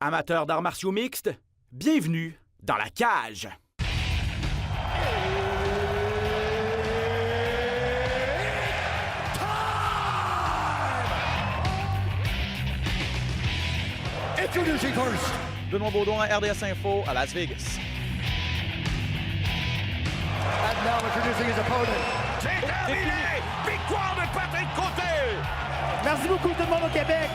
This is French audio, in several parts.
Amateurs d'arts martiaux mixtes, bienvenue dans la cage. Introducing first, Benoît Baudouin, RDS Info à Las Vegas. and now introducing his opponent. C'est terminé! Victoire de Patrick Côté! Merci beaucoup tout le monde au Québec.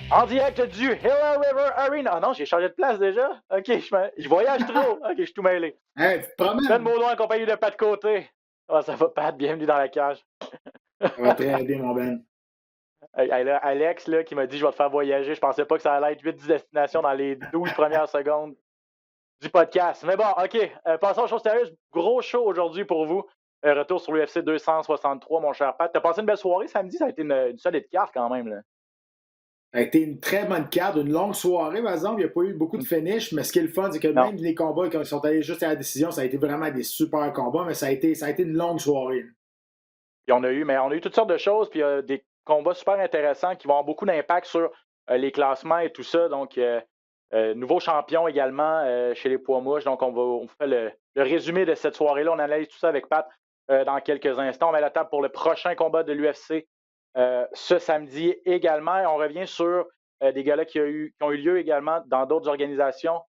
En direct du Hilla River Arena. Ah non, j'ai changé de place déjà. Ok, je voyage trop. Ok, je suis tout mêlé. Hey, tu te promènes? Ben Baudouin en compagnie de Pat Côté. Ah, ça va, Pat? Bienvenue dans la cage. Ça va très bien, mon Ben. Hey, là, Alex là, qui m'a dit je vais te faire voyager. Je pensais pas que ça allait être 8-10 destinations dans les 12 premières secondes du podcast. Mais bon, ok. Passons aux choses sérieuses. Gros show aujourd'hui pour vous. Retour sur l'UFC 263, mon cher Pat. T'as passé une belle soirée samedi? Ça a été une solide carte quand même. Là. Ça a été une très bonne carte, une longue soirée, par exemple. Il n'y a pas eu beaucoup de finish, mais ce qui est le fun, c'est que Non. même les combats, quand ils sont allés juste à la décision, ça a été vraiment des super combats, mais ça a été une longue soirée. Puis on a eu toutes sortes de choses, puis des combats super intéressants qui vont avoir beaucoup d'impact sur les classements et tout ça. Donc, nouveau champion également chez les poids mouches. Donc, on fait le résumé de cette soirée-là. On analyse tout ça avec Pat dans quelques instants. On met la table pour le prochain combat de l'UFC ce samedi également. Et on revient sur des galas qui ont eu lieu également dans d'autres organisations.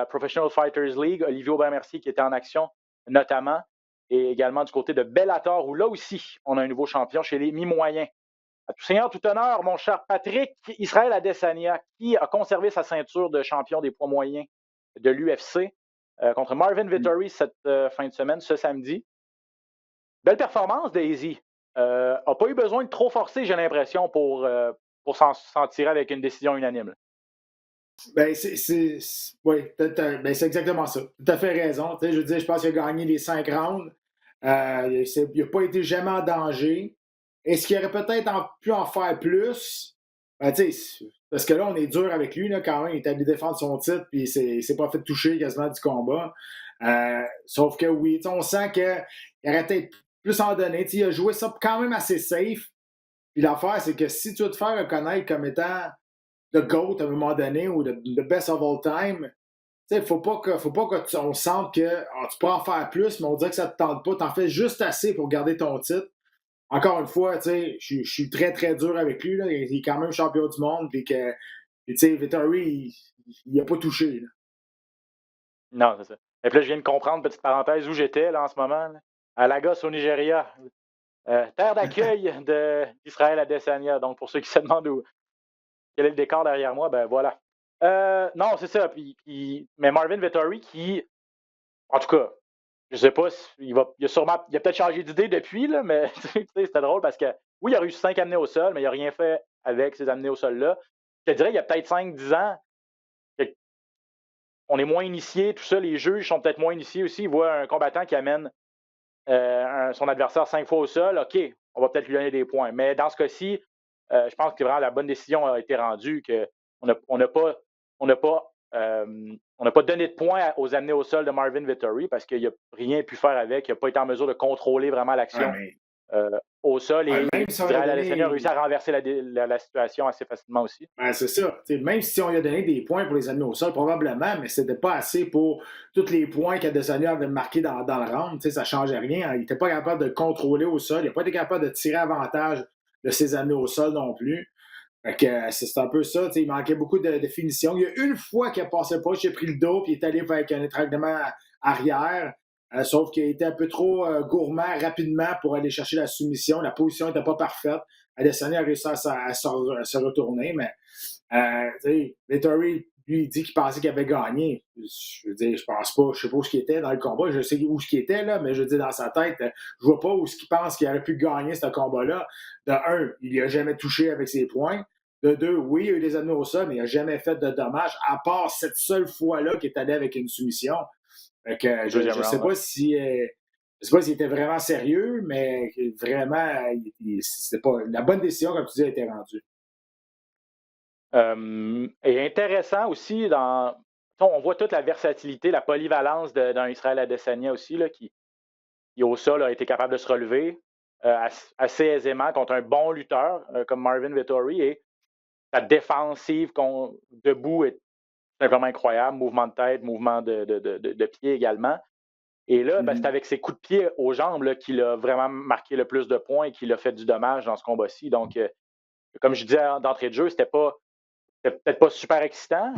Professional Fighters League, Olivier Aubin-Mercier qui était en action notamment. Et également du côté de Bellator, où là aussi, on a un nouveau champion chez les mi-moyens. À tout seigneur, tout honneur, mon cher Patrick, Israël Adesanya, qui a conservé sa ceinture de champion des poids moyens de l'UFC contre Marvin Vettori cette fin de semaine, ce samedi. Belle performance d'Easy. N'a pas eu besoin de trop forcer, j'ai l'impression, pour s'en tirer avec une décision unanime. Ben, oui, ben, c'est exactement ça. Tu as fait raison. Je veux dire, je pense qu'il a gagné les 5 rounds. Il n'a pas été jamais en danger. Est-ce qu'il aurait peut-être pu en faire plus? Ben, parce que là, on est dur avec lui, là, quand même. Il est allé défendre son titre, puis il s'est pas fait toucher quasiment du combat. Sauf que oui, on sent qu'il aurait peut-être plus en donner. Il a joué ça quand même assez safe. Puis l'affaire, c'est que si tu veux te faire reconnaître comme étant the GOAT à un moment donné ou the best of all time, il ne faut pas qu'on sente que tu peux en faire plus, mais on dirait que ça ne te tente pas. Tu en fais juste assez pour garder ton titre. Encore une fois, je suis très, très dur avec lui. Là. Il est quand même champion du monde. Puis que Vettori, il n'a pas touché. Là. Non, c'est ça. Et puis là, je viens de comprendre, petite parenthèse, où j'étais là, en ce moment. Là, à Lagos, au Nigeria. Terre d'accueil d'Israël Adesanya. Donc, pour ceux qui se demandent quel est le décor derrière moi, ben voilà. Non, c'est ça. Mais Marvin Vettori qui, en tout cas, je sais pas, il a peut-être changé d'idée depuis, là, mais c'était drôle parce que, oui, il a réussi 5 amenés au sol, mais il n'a rien fait avec ces amenés au sol-là. Je te dirais, il y a peut-être 5-10 ans, on est moins initiés, tout ça, les juges sont peut-être moins initiés aussi. Ils voient un combattant qui amène son adversaire 5 fois au sol, OK, on va peut-être lui donner des points. Mais dans ce cas-ci, je pense que vraiment la bonne décision a été rendue, qu'on n'a pas donné de points aux amenés au sol de Marvin Vettori parce qu'il n'a rien pu faire avec. Il n'a pas été en mesure de contrôler vraiment l'action au sol. Et même si Israël Adesanya a réussi à renverser la situation assez facilement aussi. Ben, c'est ça. Même si on lui a donné des points pour les amener au sol, probablement, mais c'était pas assez pour tous les points qu'Adesanya avait marqués dans le round. Ça ne changeait rien. Il n'était pas capable de le contrôler au sol. Il n'a pas été capable de tirer avantage de ses amenés au sol non plus. Fait que c'est un peu ça. Il manquait beaucoup de finition. Il y a une fois qu'il a passé pas, j'ai pris le dos et il est allé avec un étranglement arrière. Sauf qu'il était un peu trop gourmand rapidement pour aller chercher la soumission. La position n'était pas parfaite. Adesanya a réussi à se retourner, mais Vettori, lui, il dit qu'il pensait qu'il avait gagné. Je veux dire, je pense pas, je sais pas où il était dans le combat, je sais où il était, là, mais je veux dire, dans sa tête, je vois pas où il pense qu'il aurait pu gagner ce combat-là. De un, il n'a jamais touché avec ses points. De deux, oui, il a eu des anneaux au sol, mais il n'a jamais fait de dommages, à part cette seule fois-là qu'il est allé avec une soumission. Fait que je ne sais pas si. Je sais pas s'il était vraiment sérieux, mais vraiment, c'était pas. La bonne décision, comme tu dis, a été rendue. Et intéressant aussi, on voit toute la versatilité, la polyvalence d'un Israël Adesanya aussi, là, qui qui au sol a été capable de se relever assez aisément contre un bon lutteur comme Marvin Vettori. Et sa défensive debout est simplement incroyable. Mouvement de tête, mouvement de pied également. Et là, c'est avec ses coups de pied aux jambes là, qu'il a vraiment marqué le plus de points et qu'il a fait du dommage dans ce combat-ci. Donc, comme je disais d'entrée de jeu, c'était peut-être pas super excitant,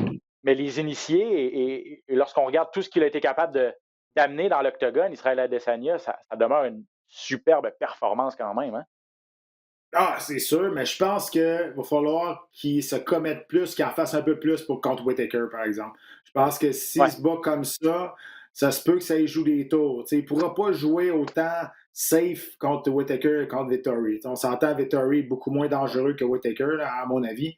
mais les initiés, et lorsqu'on regarde tout ce qu'il a été capable d'amener dans l'octogone, Israël Adesanya, ça demeure une superbe performance quand même. Hein? Ah, c'est sûr, mais je pense qu'il va falloir qu'il se commette plus, qu'il en fasse un peu plus pour contre Whittaker, par exemple. Je pense que s'il se bat comme ça se peut que ça y joue des tours. T'sais, il ne pourra pas jouer autant safe contre Whittaker et contre Vettori. On s'entend, Vettori est beaucoup moins dangereux que Whittaker, là, à mon avis.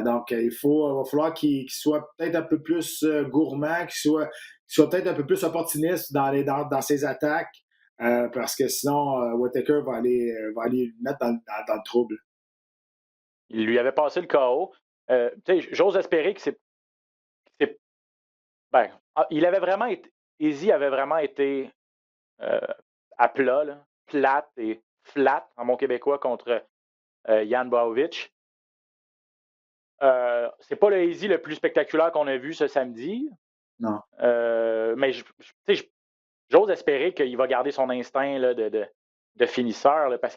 Donc, il va falloir qu'il soit peut-être un peu plus gourmand, qu'il soit peut-être un peu plus opportuniste dans ses attaques. Parce que sinon, Whittaker va aller le mettre dans le trouble. Il lui avait passé le KO. J'ose espérer que il avait vraiment été. Izzy avait vraiment été à plat, là, plate et flat en mon québécois contre Jan Blachowicz. C'est pas le Izzy le plus spectaculaire qu'on a vu ce samedi. Non. Mais j'ose espérer qu'il va garder son instinct là, de finisseur là, parce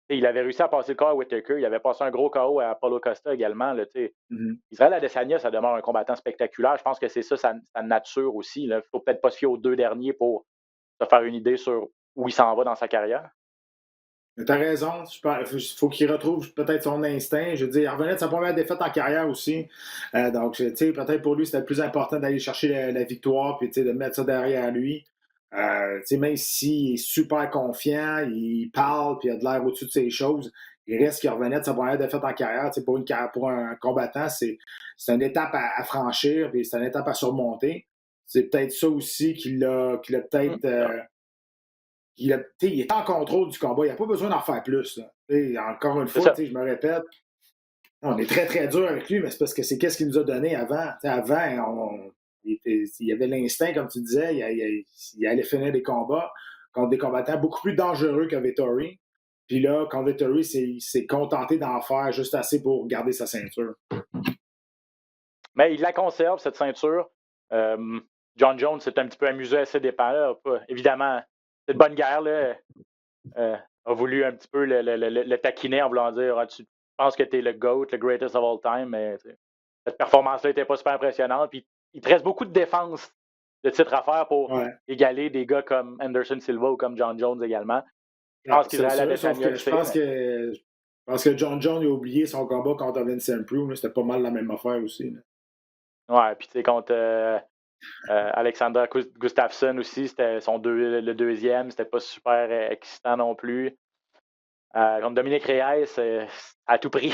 il avait réussi à passer le KO à Whittaker. Il avait passé un gros KO à Paulo Costa également. Là, Israël Adesanya, ça demeure un combattant spectaculaire. Je pense que c'est ça sa nature aussi. Il ne faut peut-être pas se fier aux deux derniers pour se faire une idée sur où il s'en va dans sa carrière. Tu as raison. Il faut qu'il retrouve peut-être son instinct. Je veux dire, il revenait de sa première défaite en carrière aussi. Donc, peut-être pour lui, c'était le plus important d'aller chercher la victoire et de mettre ça derrière lui. Même s'il est super confiant, il parle puis il a de l'air au-dessus de ses choses, il reste qu'il revenait de sa première défaite en carrière. Pour un combattant, c'est une étape à franchir puis c'est une étape à surmonter. C'est peut-être ça aussi qu'il a peut-être... il est en contrôle du combat. Il n'a pas besoin d'en faire plus. Encore une fois, je me répète, on est très, très dur avec lui, mais c'est parce que c'est qu'est-ce qu'il nous a donné avant. Avant, il y avait l'instinct, comme tu disais, il allait finir des combats contre des combattants beaucoup plus dangereux que Vettori. Puis là, quand Vettori s'est contenté d'en faire juste assez pour garder sa ceinture. Mais il la conserve, cette ceinture. John Jones s'est un petit peu amusé à ses dépens. Là. Évidemment, cette bonne guerre là, a voulu un petit peu le taquiner en voulant dire tu penses que tu es le GOAT, le greatest of all time, mais cette performance-là n'était pas super impressionnante. Puis il te reste beaucoup de défense de titre à faire pour égaler des gars comme Anderson Silva ou comme John Jones également. Je pense je pense que John Jones a oublié son combat contre Vincent Prue. C'était pas mal la même affaire aussi. Là. Ouais, puis tu sais, contre Alexander Gustafsson aussi, c'était le deuxième, c'était pas super excitant non plus. Contre Dominique Reyes, à tout prix.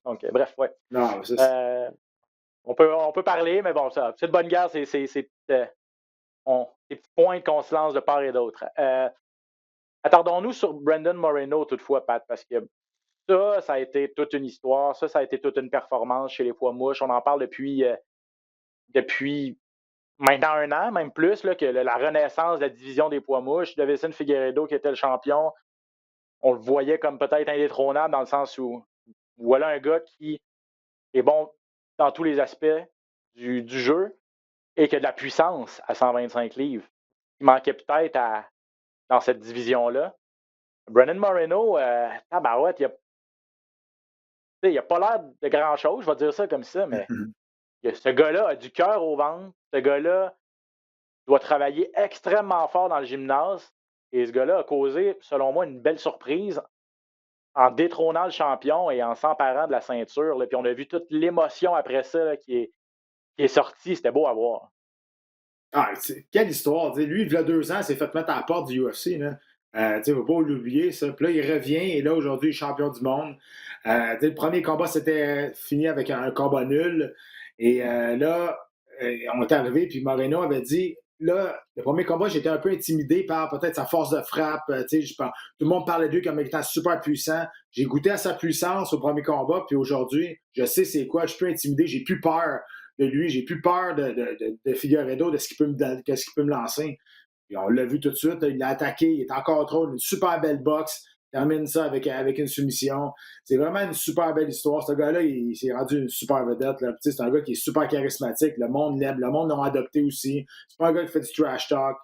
Donc, bref, ouais. Non, c'est ça. On peut parler, mais bon, ça, cette bonne guerre, c'est des petits points qu'on se lance de part et d'autre. Attardons-nous sur Brandon Moreno, toutefois, Pat, parce que ça a été toute une histoire, ça a été toute une performance chez les poids mouches. On en parle depuis maintenant 1 an, même plus, là, que la renaissance de la division des poids mouches. Deiveson Figueiredo, qui était le champion, on le voyait comme peut-être indétrônable dans le sens où voilà un gars qui est bon dans tous les aspects du jeu et qui a de la puissance à 125 livres. Il manquait peut-être dans cette division-là. Brandon Moreno, tabarouette, il n'a pas l'air de grand-chose, je vais dire ça comme ça, mais ce gars-là a du cœur au ventre. Ce gars-là doit travailler extrêmement fort dans le gymnase. Et ce gars-là a causé, selon moi, une belle surprise en détrônant le champion et en s'emparant de la ceinture. Là. Puis on a vu toute l'émotion après ça là, qui est sortie. C'était beau à voir. Ah, quelle histoire. T'sais, lui, il y a 2 ans, il s'est fait mettre à la porte du UFC. Il ne faut pas l'oublier, ça. Puis là, il revient et là, aujourd'hui, il est champion du monde. Le premier combat, c'était fini avec un combat nul. Et là, on est arrivé, puis Moreno avait dit, là, le premier combat, j'étais un peu intimidé par peut-être sa force de frappe. Tout le monde parlait de lui comme étant super puissant. J'ai goûté à sa puissance au premier combat, puis aujourd'hui, je sais c'est quoi, je suis plus intimidé, j'ai plus peur de lui, j'ai plus peur de Figueiredo, de ce qu'il peut me lancer. Puis on l'a vu tout de suite, là, il l'a attaqué, il est en contrôle, une super belle boxe, il termine ça avec une soumission. C'est vraiment une super belle histoire. Ce gars-là, il s'est rendu une super vedette. Là. C'est un gars qui est super charismatique. Le monde l'aime, le monde l'a adopté aussi. C'est pas un gars qui fait du trash talk.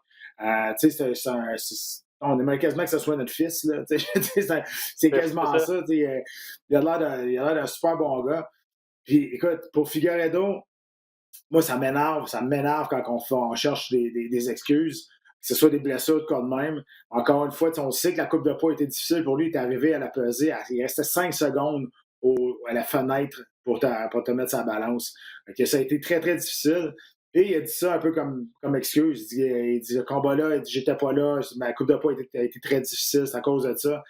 On aimerait quasiment que ce soit notre fils. Là, c'est quasiment ça. Il a l'air d'un super bon gars. Puis écoute, pour Figueiredo, moi, ça m'énerve quand on cherche des excuses, que ce soit des blessures de cas de même. Encore une fois, on sait que la coupe de poids était difficile pour lui. Il est arrivé à la pesée. Il restait 5 secondes à la fenêtre pour te mettre sa balance. Donc, ça a été très, très difficile. Et il a dit ça un peu comme excuse. Il dit, le combat-là, j'étais pas là. Ma coupe de poids a été très difficile. C'est à cause de ça.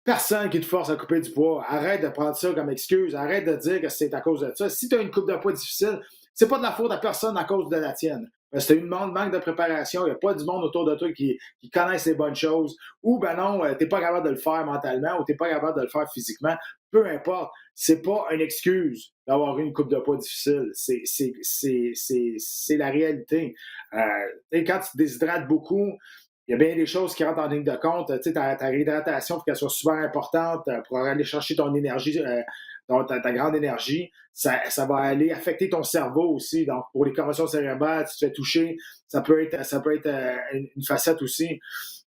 Personne qui te force à couper du poids. Arrête de prendre ça comme excuse. Arrête de dire que c'est à cause de ça. Si tu as une coupe de poids difficile, c'est pas de la faute à personne à cause de la tienne. Parce que tu as une manque de préparation, il n'y a pas du monde autour de toi qui connaissent les bonnes choses. Ou ben non, tu n'es pas capable de le faire mentalement ou tu n'es pas capable de le faire physiquement. Peu importe. C'est pas une excuse d'avoir eu une coupe de poids difficile. C'est la réalité. Quand tu te déshydrates beaucoup, il y a bien des choses qui rentrent en ligne de compte. Ta réhydratation, il faut qu'elle soit super importante pour aller chercher ton énergie, ta grande énergie. Ça va aller affecter ton cerveau aussi. Donc, pour les commotions cérébrales, tu te fais toucher, ça peut être une facette aussi.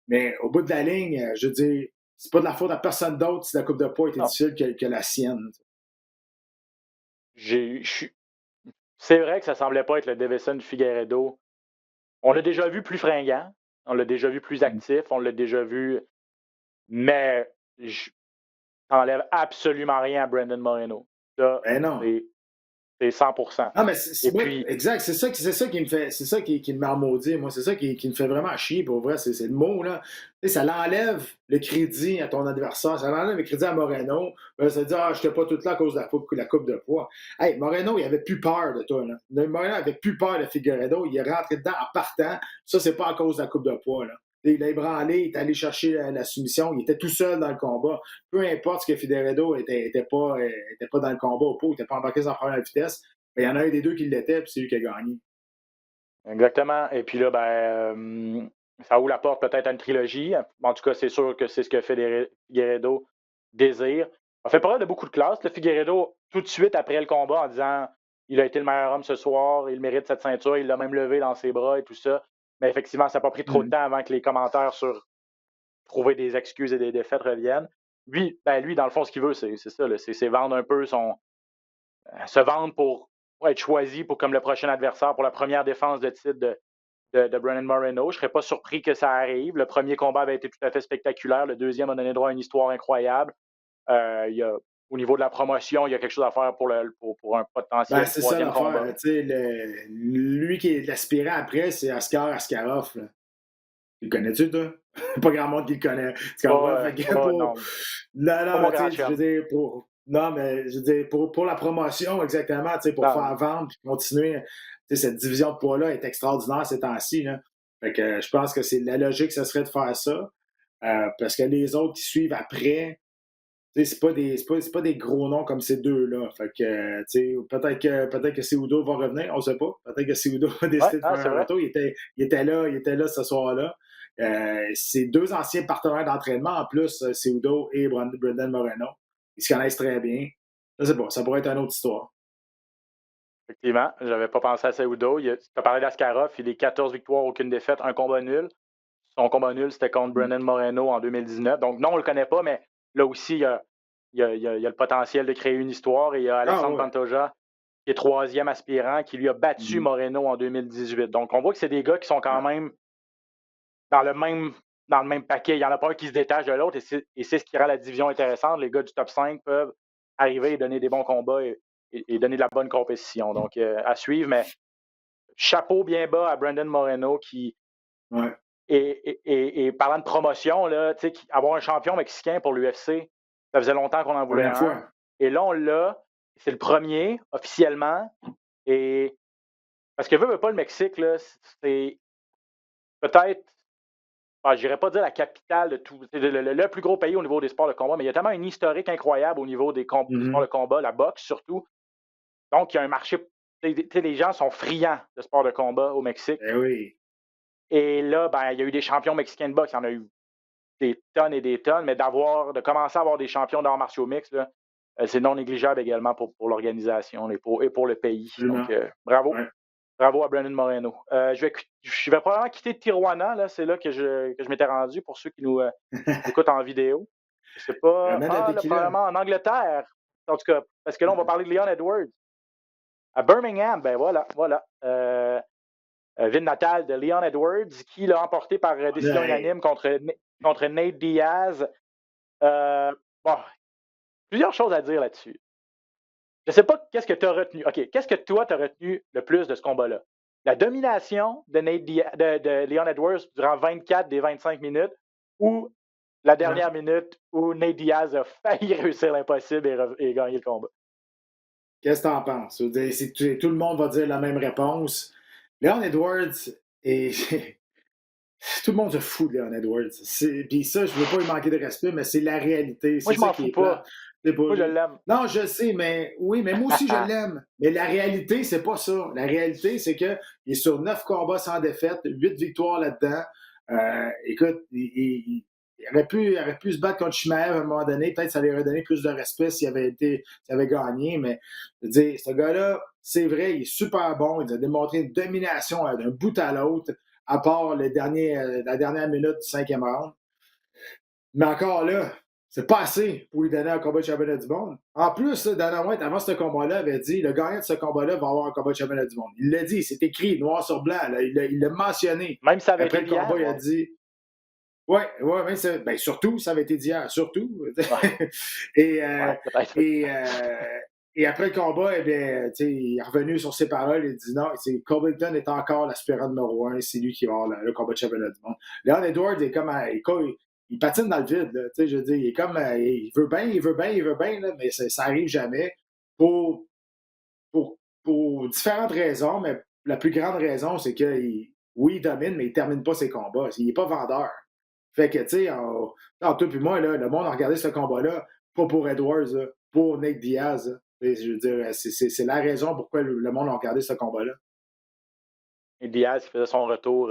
Mais au bout de la ligne, je veux dire, c'est pas de la faute à personne d'autre si la coupe de poids était difficile que la sienne. C'est vrai que ça semblait pas être le Deiveson Figueiredo. On l'a déjà vu plus fringant. On l'a déjà vu plus actif, on l'a déjà vu, mais ça n'enlève absolument rien à Brandon Moreno. Ça, non. C'est 100%. Ah, mais exact, c'est ça qui me fait, c'est ça qui me marmaudit, moi, c'est ça qui me fait vraiment chier, pour vrai, c'est le mot, là. Ça l'enlève le crédit à ton adversaire, ça l'enlève le crédit à Moreno, ça dit, je n'étais pas tout là à cause de la coupe de poids. Hey, Moreno, il avait plus peur de toi, là. Moreno avait plus peur de Figueiredo, il est rentré dedans en partant, ça, c'est pas à cause de la coupe de poids, là. Il a ébranlé, il est allé chercher la soumission, il était tout seul dans le combat. Peu importe ce que Figueiredo était pas dans le combat au pot, il n'était pas embarqué en première vitesse, mais il y en a un des deux qui l'était, puis c'est lui qui a gagné. Exactement. Et puis là, ça ouvre la porte peut-être à une trilogie. En tout cas, c'est sûr que c'est ce que Figueiredo désire. On fait parler de beaucoup de classe. Le Figueiredo, tout de suite après le combat, en disant il a été le meilleur homme ce soir, il mérite cette ceinture, il l'a même levé dans ses bras et tout ça. Mais effectivement, ça n'a pas pris trop de temps avant que les commentaires sur trouver des excuses et des défaites reviennent. Lui, dans le fond, ce qu'il veut, c'est ça. C'est vendre un peu se vendre pour être choisi comme le prochain adversaire pour la première défense de titre de Brandon Moreno. Je ne serais pas surpris que ça arrive. Le premier combat avait été tout à fait spectaculaire. Le deuxième a donné droit à une histoire incroyable. Au niveau de la promotion, il y a quelque chose à faire pour un potentiel c'est troisième ça combat. Lui qui est l'aspirant après, c'est Askar Askarov. Là. Tu le connais-tu, toi? Pas grand monde qui le connaît. Non, je veux dire, pour la promotion, exactement, pour faire vendre et continuer, cette division de poids-là est extraordinaire ces temps-ci. Là. Fait que je pense que c'est la logique, ce serait de faire ça. Parce que les autres qui suivent après, c'est pas des gros noms comme ces deux-là. Fait que, peut-être que Cejudo va revenir, on ne sait pas. Peut-être que Cejudo va décider de faire un retour. Il était là ce soir-là. C'est deux anciens partenaires d'entraînement, en plus, Cejudo et Brandon Moreno. Ils se connaissent très bien. Je sais pas, ça pourrait être une autre histoire. Effectivement, je n'avais pas pensé à Cejudo. Tu as parlé d'Askarov, il est 14 victoires, aucune défaite, un combat nul. Son combat nul, c'était contre Brandon Moreno en 2019. Donc non, on ne le connaît pas, mais là aussi, il y a le potentiel de créer une histoire. Et il y a Alexandre Pantoja, qui est troisième aspirant, qui lui a battu Moreno en 2018. Donc on voit que c'est des gars qui sont quand même dans le même paquet. Il n'y en a pas un qui se détache de l'autre et c'est ce qui rend la division intéressante. Les gars du top 5 peuvent arriver et donner des bons combats et donner de la bonne compétition. Donc, à suivre, mais chapeau bien bas à Brandon Moreno qui... Ouais. Et parlant de promotion, là, avoir un champion mexicain pour l'UFC, ça faisait longtemps qu'on en voulait un. Et là, on l'a. C'est le premier, officiellement. Et parce que veut pas le Mexique, là, c'est peut-être... je n'irais pas dire la capitale de tout. C'est le plus gros pays au niveau des sports de combat, mais il y a tellement un historique incroyable au niveau des sports de combat, la boxe surtout. Donc, il y a un marché. Les gens sont friands de sports de combat au Mexique. Eh oui. Et là, ben, il y a eu des champions mexicains de boxe. Il y en a eu des tonnes et des tonnes, mais de commencer à avoir des champions d'arts martiaux mixtes, là, c'est non négligeable également pour l'organisation et pour le pays. Absolument. Donc, bravo. Ouais. Bravo à Brandon Moreno. Je vais probablement quitter Tijuana. Là, c'est là que je m'étais rendu pour ceux qui nous écoutent en vidéo. Je sais pas. Ramène la Là, tequila. probablement en Angleterre. En tout cas, parce que là, on va parler de Leon Edwards. À Birmingham, ben voilà. Ville natale de Leon Edwards, qui l'a emporté par décision unanime contre Nate Diaz. Bon, plusieurs choses à dire là-dessus. Je ne sais pas qu'est-ce que tu as retenu. OK, qu'est-ce que toi, tu as retenu le plus de ce combat-là? La domination de Leon Edwards durant 24 des 25 minutes ou la dernière minute où Nate Diaz a failli réussir l'impossible et gagner le combat? Qu'est-ce que tu en penses? Tout le monde va dire la même réponse. Leon Edwards est. Tout le monde se fout de Leon Edwards. Puis ça, je ne veux pas lui manquer de respect, mais c'est la réalité. Moi, je m'en fous pas. Moi, je l'aime. Non, je sais, mais oui, mais moi aussi, je l'aime. Mais la réalité, c'est pas ça. La réalité, c'est qu'il est sur 9 combats sans défaite, 8 victoires là-dedans. Écoute, il aurait pu se battre contre Chimaev à un moment donné. Peut-être que ça lui aurait donné plus de respect s'il avait gagné. Mais je veux dire, ce gars-là, c'est vrai, il est super bon. Il a démontré une domination d'un bout à l'autre, à part la dernière minute du 5e round. Mais encore là, c'est pas assez pour lui donner un combat de championnat du monde. En plus, Dana White, avant ce combat-là, avait dit le gagnant de ce combat-là va avoir un combat de championnat du monde. Il l'a dit, c'est écrit noir sur blanc. Là, il l'a mentionné. Même si ça avait Après été le combat, d'hier, il a dit. Ouais, ben surtout, ça avait été d'hier, surtout. Et après le combat, eh bien, il est revenu sur ses paroles et dit non, Covington est encore l'aspirant numéro 1, c'est lui qui va avoir le combat de championnat du monde. Leon Edwards est comme il patine dans le vide. Là, je veux dire, il est comme il veut bien, là, mais ça arrive jamais pour différentes raisons, mais la plus grande raison, c'est que oui, il domine, mais il ne termine pas ses combats. Il n'est pas vendeur. Fait que, tu sais, toi puis moi, là, le monde a regardé ce combat-là, pas pour Edwards, là, pour Nate Diaz. Là. Je veux dire, c'est la raison pourquoi le monde a regardé ce combat-là. Et Diaz qui faisait son retour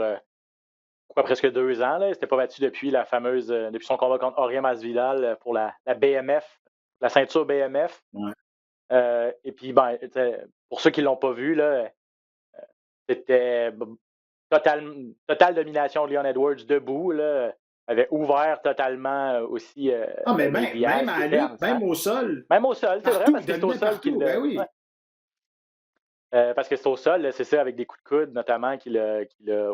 presque 2 ans. Là. Il ne s'était pas battu depuis depuis son combat contre Jorge Masvidal pour la BMF, la ceinture BMF. Ouais. Et puis, ben, pour ceux qui ne l'ont pas vu, là, c'était totale domination de Leon Edwards debout. Là, avait ouvert totalement aussi. Mais même à la lutte, même au sol. Même au sol, c'est vrai, parce que c'est au sol qu'il ben oui. Parce que c'est au sol, là, c'est ça, avec des coups de coude notamment, qu'il a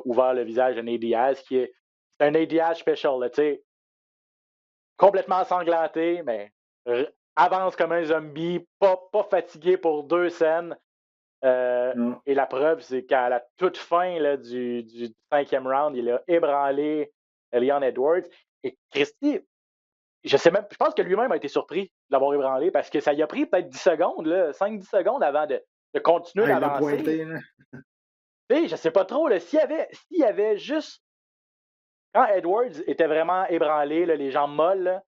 ouvert le visage de Nate Diaz, c'est un Nate Diaz special, tu sais, complètement ensanglanté, mais avance comme un zombie, pas fatigué pour 2 scènes. Et la preuve, c'est qu'à la toute fin là, du 5e round, il a ébranlé Leon Edwards. Et Christy, je pense que lui-même a été surpris de l'avoir ébranlé parce que ça lui a pris peut-être 10 secondes, 5-10 secondes avant de continuer d'avancer. Je ne sais pas trop, s'il y avait juste. Quand Edwards était vraiment ébranlé, là, les jambes molles, là,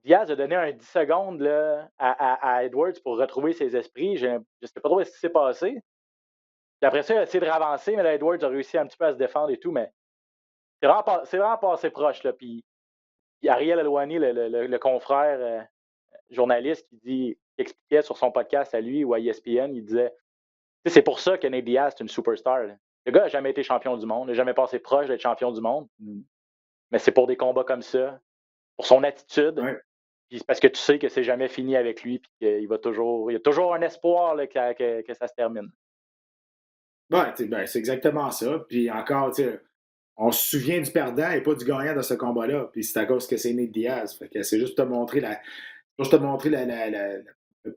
Diaz a donné un 10 secondes là, à Edwards pour retrouver ses esprits. Je ne sais pas trop ce qui s'est passé. Puis après ça, il a essayé de ravancer, mais là, Edwards a réussi un petit peu à se défendre et tout, mais c'est vraiment passé proche. Là. Puis Ariel Helwani, le confrère journaliste qui expliquait sur son podcast à lui ou à ESPN, il disait c'est pour ça que Nate Diaz est une superstar. Là. Le gars n'a jamais été champion du monde, n'a jamais passé proche d'être champion du monde, mais c'est pour des combats comme ça, pour son attitude. Ouais. Puis c'est parce que tu sais que c'est jamais fini avec lui, puis qu'il il y a toujours un espoir là, que ça se termine. Ouais, c'est exactement ça. Puis encore, on se souvient du perdant et pas du gagnant de ce combat-là. Puis c'est à cause que c'est Nate Diaz. Fait que c'est juste te montrer le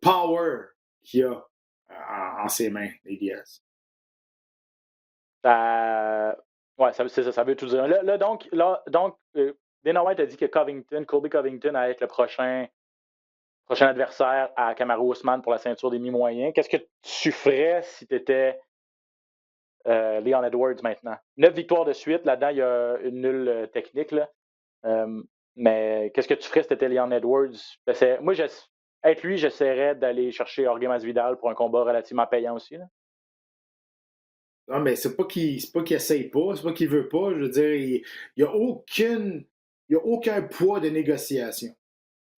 power qu'il a en ses mains, Nate Diaz. Ouais, c'est ça, ça veut tout dire. Là donc, Dana White a dit que Colby Covington allait être le prochain adversaire à Kamaru Usman pour la ceinture des mi-moyens. Qu'est-ce que tu ferais si tu étais Leon Edwards maintenant? 9 victoires de suite. Là-dedans, il y a une nulle technique. Là. Mais qu'est-ce que tu ferais si tu étais Leon Edwards? Moi, être lui, j'essaierais d'aller chercher Jorge Masvidal pour un combat relativement payant aussi. Là. Non, mais c'est pas qu'il essaye pas, c'est pas qu'il veut pas. Je veux dire, il y a aucun poids de négociation.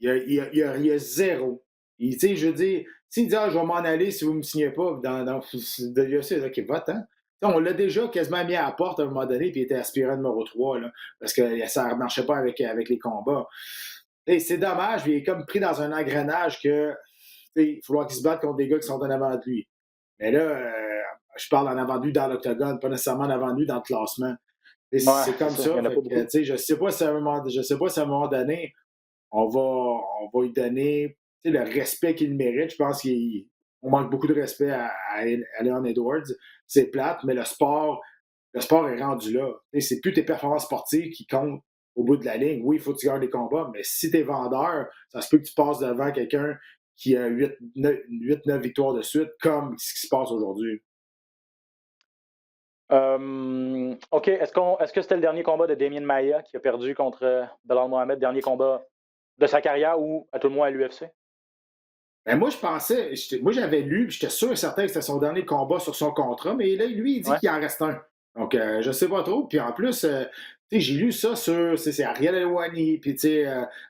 Il y a zéro. Tu sais, je veux dire, s'il dit je vais m'en aller si vous ne me signez pas dans de l'UFC, OK, vote, hein? On l'a déjà quasiment mis à la porte à un moment donné, puis il était aspirant numéro 3, là, parce que ça ne marchait pas avec les combats. Et c'est dommage, il est comme pris dans un engrenage que il va falloir qu'il se batte contre des gars qui sont en avant de lui. Mais là, je parle en avant de lui dans l'octogone, pas nécessairement en avant de lui dans le classement. C'est comme ça. Je ne sais pas si à un moment donné, on va lui donner le respect qu'il mérite. Je pense qu'on manque beaucoup de respect à Leon Edwards. C'est plate, mais le sport est rendu là. C'est plus tes performances sportives qui comptent au bout de la ligne. Oui, il faut que tu gagnes des combats, mais si tu es vendeur, ça se peut que tu passes devant quelqu'un qui a 8-9 victoires de suite, comme ce qui se passe aujourd'hui. OK. Est-ce que c'était le dernier combat de Demian Maia qui a perdu contre Belal Mohamed, dernier combat de sa carrière ou à tout le moins à l'UFC? Ben moi, moi j'avais lu, j'étais sûr et certain que c'était son dernier combat sur son contrat, mais là, lui, il dit qu'il en reste un. Donc, je sais pas trop. Puis en plus, j'ai lu ça sur, c'est Ariel Helwani, puis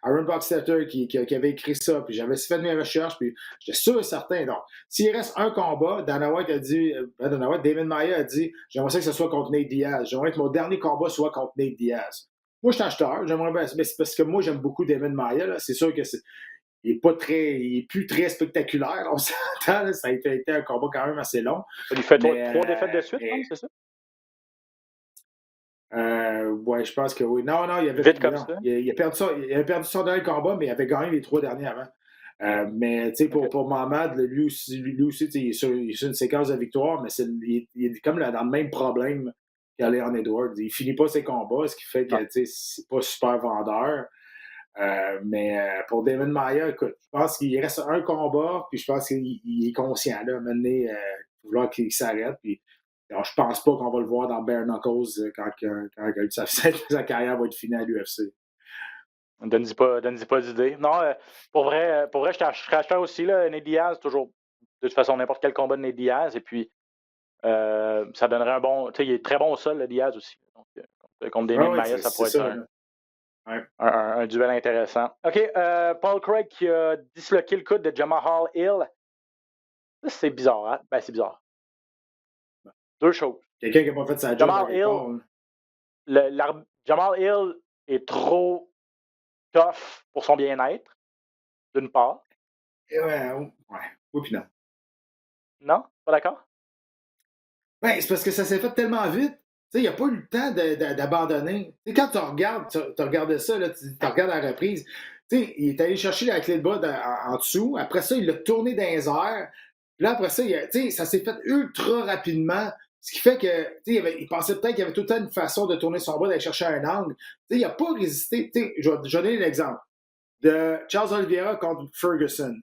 Aaron Boxstetter qui avait écrit ça, puis j'avais fait mes recherches, puis j'étais sûr et certain. Donc, s'il reste un combat, David Maia a dit, j'aimerais ça que ce soit contre Nate Diaz. J'aimerais que mon dernier combat soit contre Nate Diaz. Moi, je suis acheteur, mais c'est parce que moi, j'aime beaucoup David Maia. Là. C'est sûr que il est plus très spectaculaire, on s'entend. Là. Ça a été un combat quand même assez long. Il lui fait 3 défaites de suite, c'est ça? Ouais, je pense que oui. Non, il avait vite comme ça. Il a perdu son dernier combat, mais il avait gagné les 3 derniers avant. Mais tu sais, pour Mohamed, lui aussi il est sur une séquence de victoires, mais il est comme dans le même problème qu'Leon Edwards. Il finit pas ses combats, ce qui fait que c'est pas super vendeur. Mais pour David Maia, écoute, je pense qu'il reste un combat, puis je pense qu'il est conscient là, maintenant, il va falloir qu'il s'arrête. Puis, alors, je pense pas qu'on va le voir dans Bare Knuckles quand sa carrière va être finie à l'UFC. Donne-y pas d'idée. Non, pour vrai, je serais acheteur aussi. Là, Nate Diaz, toujours, de toute façon, n'importe quel combat de Nate Diaz. Et puis, ça donnerait un bon. Tu sais, il est très bon au sol, le Diaz aussi. Donc, contre Demian Maia, ça pourrait être un duel intéressant. OK, Paul Craig qui a disloqué le coude de Jamahal Hill. Ça, c'est bizarre, hein? Ben, c'est bizarre. 2 choses. Quelqu'un qui n'a pas fait sa job. Jamal Hill est trop tough pour son bien-être, d'une part. Oui, puis non. Non? Pas d'accord? Ben, c'est parce que ça s'est fait tellement vite. Il n'y a pas eu le temps d'abandonner. Quand tu regardais ça, tu regardes la reprise, il est allé chercher la clé de bras en dessous. Après ça, il l'a tourné dans les airs. Puis là, après ça, ça s'est fait ultra rapidement. Ce qui fait que il pensait peut-être qu'il y avait tout le temps une façon de tourner son bras, d'aller chercher un angle. Il n'a pas résisté. Je vais donner l'exemple de Charles Oliveira contre Ferguson.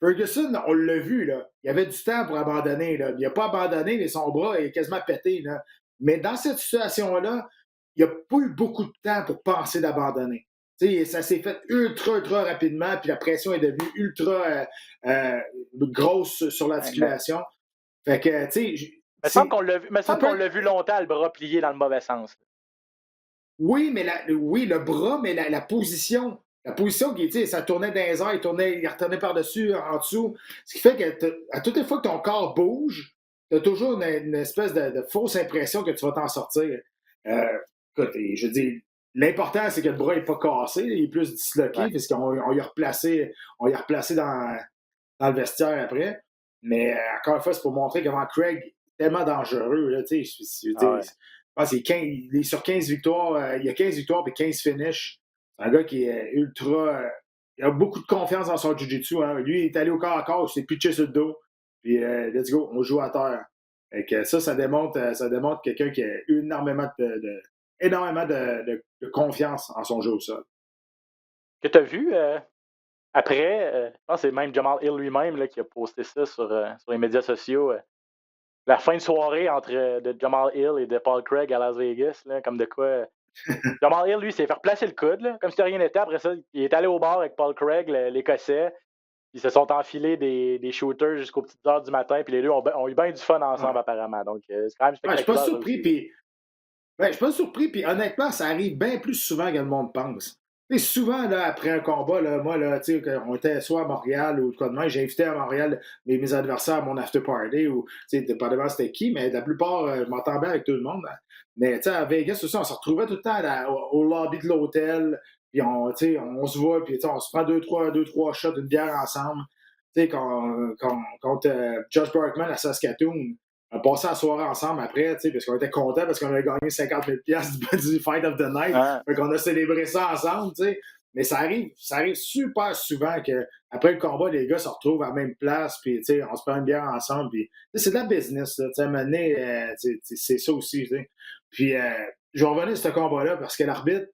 Ferguson, on l'a vu, là. Il avait du temps pour abandonner. Là. Il n'a pas abandonné, mais son bras est quasiment pété. Là. Mais dans cette situation-là, il n'a pas eu beaucoup de temps pour penser d'abandonner. Ça s'est fait ultra rapidement, puis la pression est devenue ultra grosse sur l'articulation. Fait que, tu sais... Il me semble qu'on l'a vu longtemps, le bras plié dans le mauvais sens. Oui, mais le bras, mais la position... La position qui était, ça tournait dans les airs, il retournait par-dessus, en dessous. Ce qui fait que à toutes les fois que ton corps bouge, tu as toujours une espèce de fausse impression que tu vas t'en sortir. Écoute, je veux dire, l'important, c'est que le bras n'est pas cassé, il est plus disloqué, parce qu'on l'a replacé dans le vestiaire après. Mais encore une fois, c'est pour montrer comment Craig est tellement dangereux. Là, je pense qu'il est sur 15 victoires, il y a 15 victoires et 15 finishes. C'est un gars qui est ultra... il a beaucoup de confiance dans son jiu-jitsu. Hein. Lui, il est allé au corps à corps, il s'est pitché sur le dos. Puis, let's go, on joue à terre. Et que ça démontre quelqu'un qui a énormément de confiance en son jeu au sol. Que tu as vu après, je pense que c'est même Jamal Hill lui-même là, qui a posté ça sur les médias sociaux. La fin de soirée de Jamal Hill et de Paul Craig à Las Vegas, là, comme de quoi... Jamal Hill, lui, s'est fait placer le coude, là, comme si rien n'était. Après ça, il est allé au bar avec Paul Craig, l'Écossais. Ils se sont enfilés des shooters jusqu'aux petites heures du matin, puis les deux ont eu bien du fun ensemble, apparemment. Donc, c'est quand même Ouais, je suis pas spectaculaire. surpris, puis je suis pas surpris, puis honnêtement, ça arrive bien plus souvent que le monde pense. Tu sais, souvent, là, après un combat, là, moi, là, tu sais, on était soit à Montréal ou quoi de même, j'ai invité à Montréal mes adversaires à mon after party, ou, tu sais, dépendamment c'était qui, mais la plupart, je m'entends bien avec tout le monde. Hein. Mais, tu sais, à Vegas, aussi, on se retrouvait tout le temps au lobby de l'hôtel, puis tu sais, on se voit, puis tu sais, on se prend deux, trois shots, une bière ensemble. Tu sais, contre Josh Barkman à Saskatoon, on passait la soirée ensemble après, tu sais, parce qu'on était contents parce qu'on avait gagné 50 000 du Fight of the Night. Fait qu'on a célébré ça ensemble, tu sais. Mais ça arrive super souvent qu'après le combat, les gars se retrouvent à la même place, puis, tu sais, on se prend une bière ensemble, puis, c'est de la business, là, tu sais, à un moment donné, c'est ça aussi, tu sais. Puis, je vais revenir sur ce combat-là parce que l'arbitre,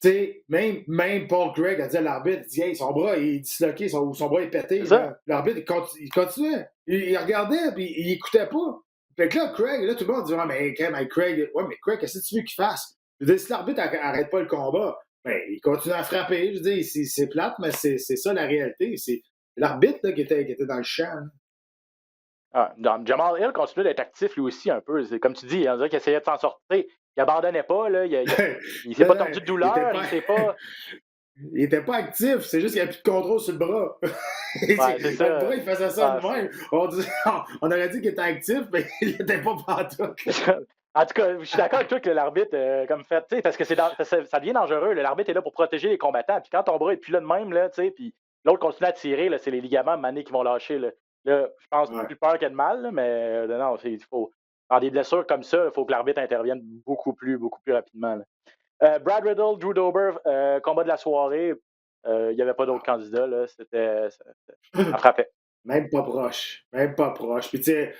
tu sais, même Paul Craig a dit à l'arbitre, il dit, hey, son bras est disloqué, son bras est pété. L'arbitre, il continuait. Il regardait, puis il écoutait pas. Fait que là, Craig, là, tout le monde dit, ouais, mais Craig, qu'est-ce que tu veux qu'il fasse? Je veux dire, si l'arbitre n'arrête pas le combat, ben, il continue à frapper. Je veux dire, c'est plate, mais c'est ça la réalité. C'est l'arbitre là, qui était dans le champ. Jamal Hill continue d'être actif lui aussi un peu. C'est, comme tu dis, on dirait qu'il essayait de s'en sortir. Il abandonnait pas, là. Il s'est pas tordu de douleur. Il s'est pas. Il était pas actif, c'est juste qu'il n'y avait plus de contrôle sur le bras. C'est ça. Le bras, il faisait ça de même. On aurait dit qu'il était actif, mais il n'était pas pantoute. En tout cas, je suis d'accord avec toi que l'arbitre, comme fait, tu sais, parce que ça devient dangereux. L'arbitre est là pour protéger les combattants. Puis quand ton bras est plus là de même, là, tu sais, puis l'autre continue à tirer, là, c'est les ligaments mané qui vont lâcher. Là, je pense plus peur qu'il y a de mal, là, mais non, il faut. Dans des blessures comme ça, il faut que l'arbitre intervienne beaucoup plus rapidement. Brad Riddle, Drew Dober, combat de la soirée. Il n'y avait pas d'autres candidats. Là, ça frappait. Même pas proche. Puis tu sais,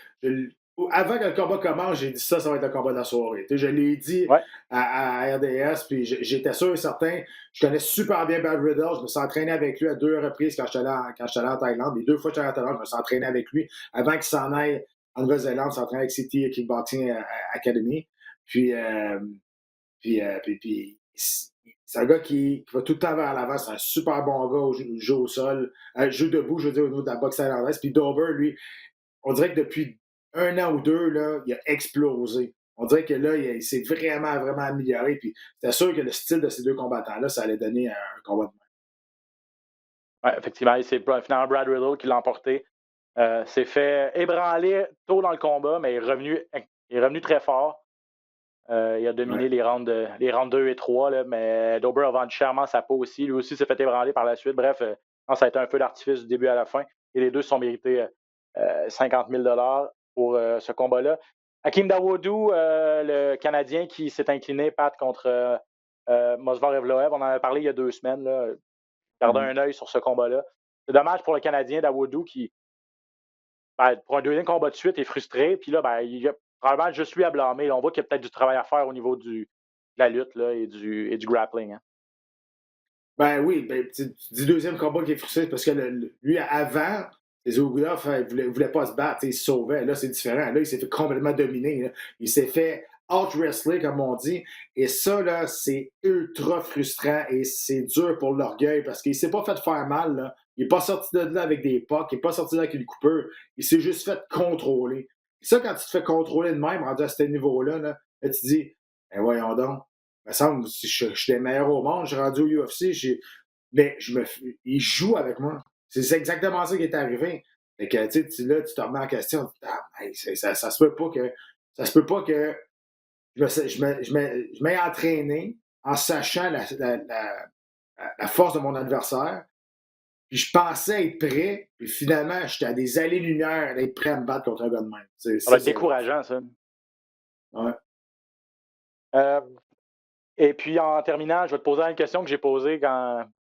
avant que le combat commence, j'ai dit ça va être le combat de la soirée. Je l'ai dit à RDS, puis j'étais sûr et certain. Je connais super bien Brad Riddle. Je me suis entraîné avec lui à 2 reprises quand j'étais allé en Thaïlande. Les 2 fois que j'étais allé en Thaïlande, je me suis entraîné avec lui. Avant qu'il s'en aille en Nouvelle-Zélande, je s'entraîné avec City Kickboxing Academy. Puis c'est un gars qui va tout le temps vers l'avant. C'est un super bon gars au jeu au sol. Jeu debout, je veux dire, au niveau de la boxe thaïlandaise. Puis Dober, lui, on dirait que depuis 1 an ou 2, là, il a explosé. On dirait que là, il s'est vraiment amélioré. Puis c'était sûr que le style de ces 2 combattants-là, ça allait donner un combat de main. Oui, effectivement. C'est finalement Brad Riddle qui l'a emporté. S'est fait ébranler tôt dans le combat, mais il est revenu très fort. Il a dominé les rounds 2 et 3, là, mais Dober a vendu chèrement sa peau aussi. Lui aussi s'est fait ébranler par la suite. Bref, ça a été un feu d'artifice du début à la fin. Et les deux se sont mérités 50 000 $ pour ce combat-là. Hakeem Dawodu, le Canadien qui s'est incliné, Pat, contre Movsar Evloev. On en a parlé il y a 2 semaines. Là. Gardez un œil sur ce combat-là. C'est dommage pour le Canadien Dawodu qui, pour un 2e combat de suite, est frustré. Puis là, il a probablement juste lui à blâmer. Là, on voit qu'il y a peut-être du travail à faire au niveau de la lutte là, et du grappling. Hein. Ben oui, tu dis 2e combat qui est frustré parce que lui, avant, les Ogulov, il voulait pas se battre, il se sauvait. Là, c'est différent. Là, il s'est fait complètement dominer. Là. Il s'est fait out-wrestler, comme on dit. Et ça, là, c'est ultra frustrant et c'est dur pour l'orgueil parce qu'il s'est pas fait faire mal. Là. Il n'est pas sorti de là avec des pucks, il n'est pas sorti de là avec une coupeur. Il s'est juste fait contrôler. Et ça, quand tu te fais contrôler de même, rendu à ce niveau-là, là tu te dis, voyons donc, il me semble, si je suis le meilleur au monde, je suis rendu au UFC, mais il joue avec moi. C'est exactement ça qui est arrivé. Fait que, tu te remets en question. Ça se peut pas que je m'ai entraîné en sachant la force de mon adversaire. Puis je pensais être prêt, puis finalement, j'étais à des allées-lumière d'être prêt à me battre contre un gars de même. Ça va être décourageant, ça. Ouais. Et puis, en terminant, je vais te poser une question que j'ai posée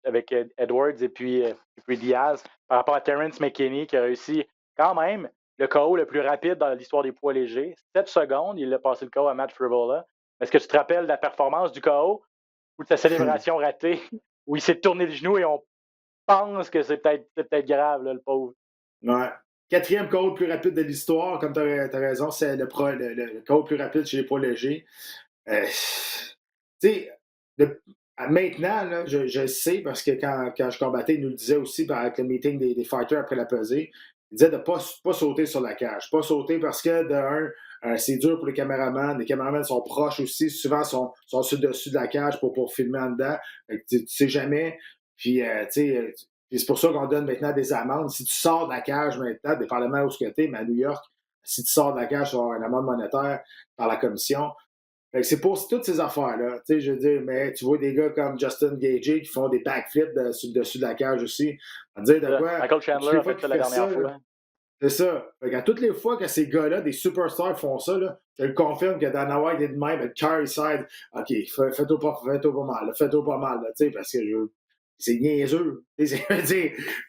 avec Edwards et puis Diaz par rapport à Terrence McKinney qui a réussi quand même le KO le plus rapide dans l'histoire des poids légers. 7 secondes, il a passé le KO à Matt Frivola. Est-ce que tu te rappelles de la performance du KO ou de sa célébration ratée où il s'est tourné le genou et on pense que c'est peut-être grave, là, le pauvre? Ouais. 4e KO le plus rapide de l'histoire, comme tu as raison, c'est le KO le plus rapide chez les poids légers. Tu sais, Maintenant, là, je le sais parce que quand je combattais, il nous le disait aussi avec le meeting des fighters après la pesée. Il disait de ne pas sauter sur la cage. Pas sauter parce que, c'est dur pour les caméramans. Les caméramans sont proches aussi. Souvent, sont sur le dessus de la cage pour filmer en dedans. Tu sais jamais. Puis, puis c'est pour ça qu'on donne maintenant des amendes. Si tu sors de la cage maintenant, dépendamment où tu es, mais à New York, si tu sors de la cage, tu vas avoir une amende monétaire par la commission. Fait que c'est pour toutes ces affaires-là. Tu sais, je veux dire, mais tu vois des gars comme Justin Gagey qui font des backflips sur le dessus de la cage aussi. On va dire de quoi? Michael Chandler a fait ça la dernière fois. Là, c'est ça. Fait qu'à toutes les fois que ces gars-là, des superstars, font ça, là, je le confirme que Dana White est de même, avec Carrie Side, OK, fais-toi pas mal, fais-toi pas mal, tu sais, parce que c'est niaiseux. Je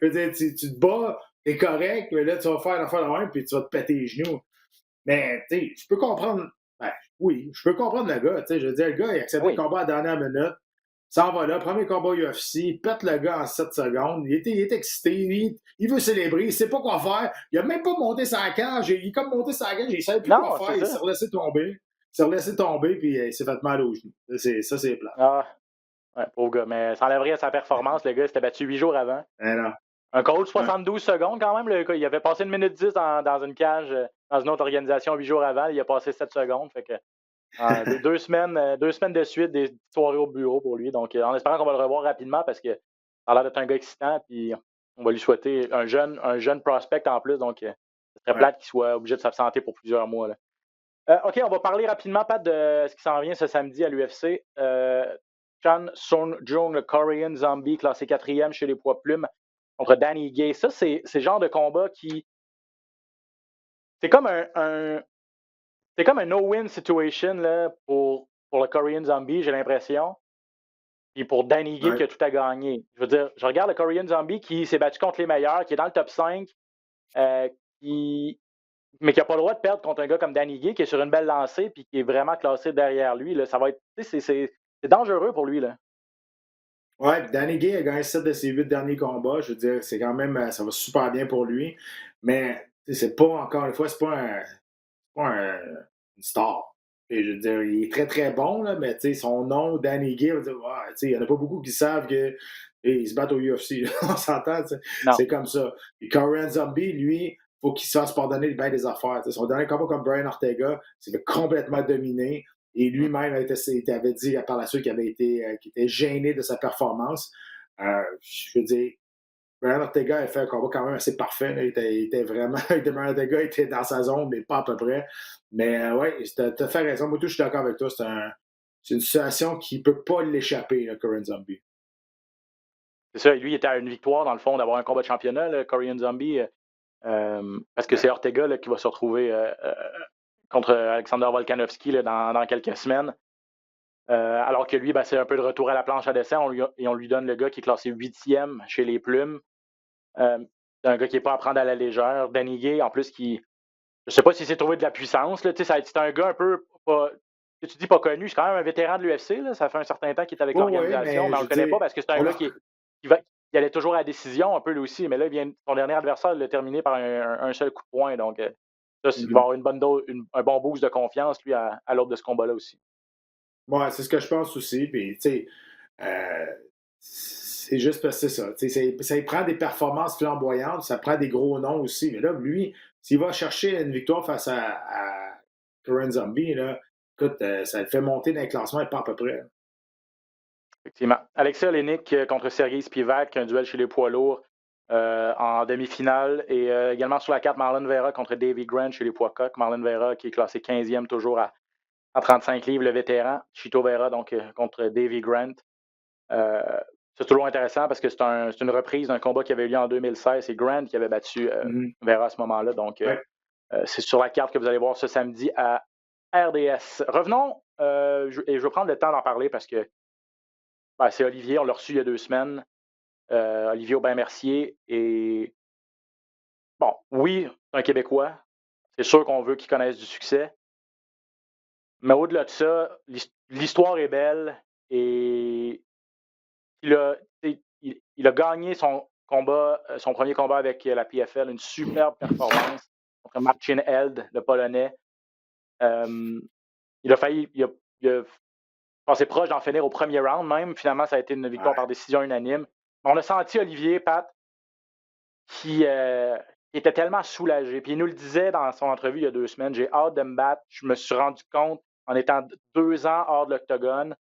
veux dire, tu te bats, t'es correct, mais là, tu vas faire l'affaire de même, puis tu vas te péter les genoux. Mais, tu sais, je peux comprendre. Ben, oui, je peux comprendre le gars. Tu sais, je veux dire, le gars, il accepte le combat à la dernière minute. S'en va là, premier combat UFC, il pète le gars en 7 secondes. Il est excité, il veut célébrer, il sait pas quoi faire. Il a même pas monté sa cage. Il est comme monté sa cage, il savait plus quoi faire. Il s'est relaissé tomber. Il s'est relaissé tomber, puis il s'est fait mal aux genoux. Ça, c'est plat. Ah, ouais, pauvre gars. Mais ça enlèverait sa performance. Le gars s'était battu 8 jours avant. Non. Un coach, 72 secondes quand même. Il avait passé 1 minute 10 dans une cage dans une autre organisation 8 jours avant. Il a passé 7 secondes. Fait que 2 semaines de suite, des soirées au bureau pour lui. Donc, en espérant qu'on va le revoir rapidement parce que ça a l'air d'être un gars excitant. Puis, on va lui souhaiter un jeune prospect en plus. Donc, ce serait plate qu'il soit obligé de s'absenter pour plusieurs mois. Là. OK, on va parler rapidement, Pat, de ce qui s'en vient ce samedi à l'UFC. Chan Sung-Jung, le Korean Zombie, classé 4e chez les poids plumes, contre Danny Gay. Ça, c'est le genre de combat qui... C'est comme un no-win situation là, pour le Korean Zombie, j'ai l'impression. Puis pour Danny Gay qui a tout à gagner. Je veux dire, je regarde le Korean Zombie qui s'est battu contre les meilleurs, qui est dans le top 5, mais qui n'a pas le droit de perdre contre un gars comme Danny Gay qui est sur une belle lancée puis qui est vraiment classé derrière lui. Là. Ça va être... C'est dangereux pour lui. Là. Ouais, Danny Gay a gagné 7 de ses 8 derniers combats. Je veux dire, c'est quand même... Ça va super bien pour lui. Mais c'est pas, encore une fois, c'est pas une star. Et je veux dire, il est très, très bon, là, mais son nom, Danny Gay, il n'y en a pas beaucoup qui savent qu'ils se battent au UFC. On s'entend, c'est comme ça. Et Korean Zombie, lui, il faut qu'il se fasse pardonner bien des affaires. Son dernier combat comme Brian Ortega, s'est fait complètement dominer. Et lui-même avait dit par la suite qu'il était gêné de sa performance. Je veux dire, Brian Ortega a fait un combat quand même assez parfait. Là. Il était vraiment. Brian Ortega était dans sa zone, mais pas à peu près. Mais oui, tu as fait raison. Moi, tout, je suis d'accord avec toi. C'est une situation qui ne peut pas l'échapper, Korean Zombie. C'est ça. Lui, il était à une victoire, dans le fond, d'avoir un combat de championnat, le Korean Zombie. Parce que c'est Ortega là, qui va se retrouver contre Alexander Volkanovski là, dans quelques semaines. Alors que lui, c'est un peu de retour à la planche à dessin. On lui donne le gars qui est classé 8e chez les plumes. C'est un gars qui n'est pas à prendre à la légère. Danny Gay, en plus, je ne sais pas s'il s'est trouvé de la puissance. Là, c'est un gars un peu, tu dis pas connu, c'est quand même un vétéran de l'UFC. Ça fait un certain temps qu'il est avec l'organisation, mais on ne le connaît pas parce que c'est un gars qui allait toujours à la décision un peu lui aussi. Mais là, son dernier adversaire l'a terminé par un seul coup de poing. Donc, ça, il va avoir un bon boost de confiance, lui, à l'aube de ce combat-là aussi. Ouais, c'est ce que je pense aussi. Puis, c'est juste parce que c'est ça. Ça prend des performances flamboyantes, ça prend des gros noms aussi. Mais là, lui, s'il va chercher une victoire face à Korean Zombie, là, écoute, ça le fait monter dans le classement et pas à peu près. Effectivement. Alexei Oleinik contre Sergei Spivak, un duel chez les poids lourds en demi-finale. Et également sur la carte, Marlon Vera contre Davy Grant chez les poids coqs. Marlon Vera qui est classé 15e toujours à 35 livres, le vétéran. Chito Vera donc contre Davy Grant. C'est toujours intéressant parce que c'est une reprise d'un combat qui avait eu lieu en 2016. C'est Grant qui avait battu Vera à ce moment-là. Donc, c'est sur la carte que vous allez voir ce samedi à RDS. Revenons, et je vais prendre le temps d'en parler parce que c'est Olivier, on l'a reçu il y a 2 semaines. Olivier Aubin-Mercier. Et bon, oui, c'est un Québécois. C'est sûr qu'on veut qu'il connaisse du succès. Mais au-delà de ça, l'histoire est belle et il a gagné son premier combat avec la PFL, une superbe performance contre Marcin Held, le Polonais. Il a failli, passé proche d'en finir au premier round même. Finalement, ça a été une victoire par décision unanime. Mais on a senti Olivier, Pat, qui était tellement soulagé. Puis il nous le disait dans son entrevue il y a 2 semaines, j'ai hâte de me battre. Je me suis rendu compte, en étant 2 ans hors de l'octogone,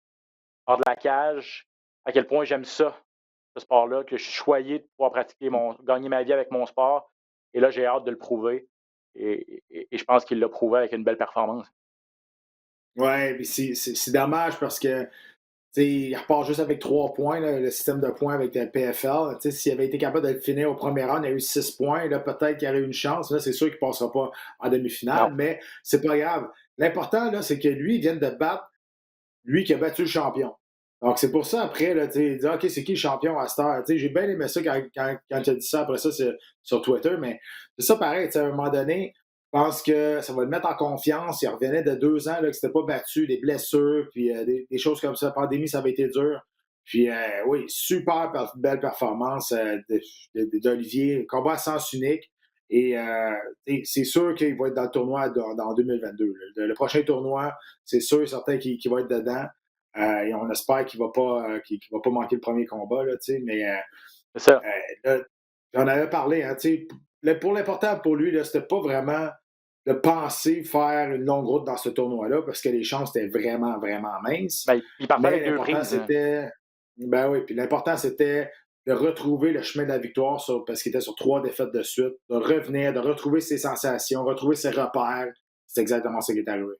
hors de la cage, à quel point j'aime ça, ce sport-là, que je suis choyé de pouvoir gagner ma vie avec mon sport. Et là, j'ai hâte de le prouver. Et je pense qu'il l'a prouvé avec une belle performance. Ouais, mais c'est dommage parce que il repart juste avec 3 points, là, le système de points avec le PFL. S'il avait été capable de le finir au premier round, il a eu 6 points. Là, peut-être qu'il aurait eu une chance. Là, c'est sûr qu'il ne passera pas en demi-finale, mais c'est pas grave. L'important, là, c'est que lui, il vienne de battre lui qui a battu le champion. Donc, c'est pour ça, après, là, il dit OK, c'est qui le champion à cette heure? J'ai bien aimé ça quand tu as dit ça après ça sur Twitter, mais c'est ça pareil. À un moment donné, je pense que ça va le mettre en confiance. Il revenait de 2 ans là, que c'était pas battu, des blessures, puis des choses comme ça. La pandémie, ça avait été dur. Puis, oui, super belle performance d'Olivier. Combat à sens unique. Et c'est sûr qu'il va être dans le tournoi dans 2022. Le prochain tournoi, c'est sûr et certain qu'il va être dedans. Et on espère qu'il ne va pas manquer le premier combat. Là, mais c'est ça. Là, j'en avais parlé. Hein, pour l'important pour lui, c'était pas vraiment de penser faire une longue route dans ce tournoi-là parce que les chances étaient vraiment, vraiment minces. Ben, il partait avec 2 l'important, prises. C'était. Ben oui, puis l'important, c'était de retrouver le chemin de la victoire parce qu'il était sur 3 défaites de suite, de revenir, de retrouver ses sensations, retrouver ses repères. C'est exactement ce qui est arrivé.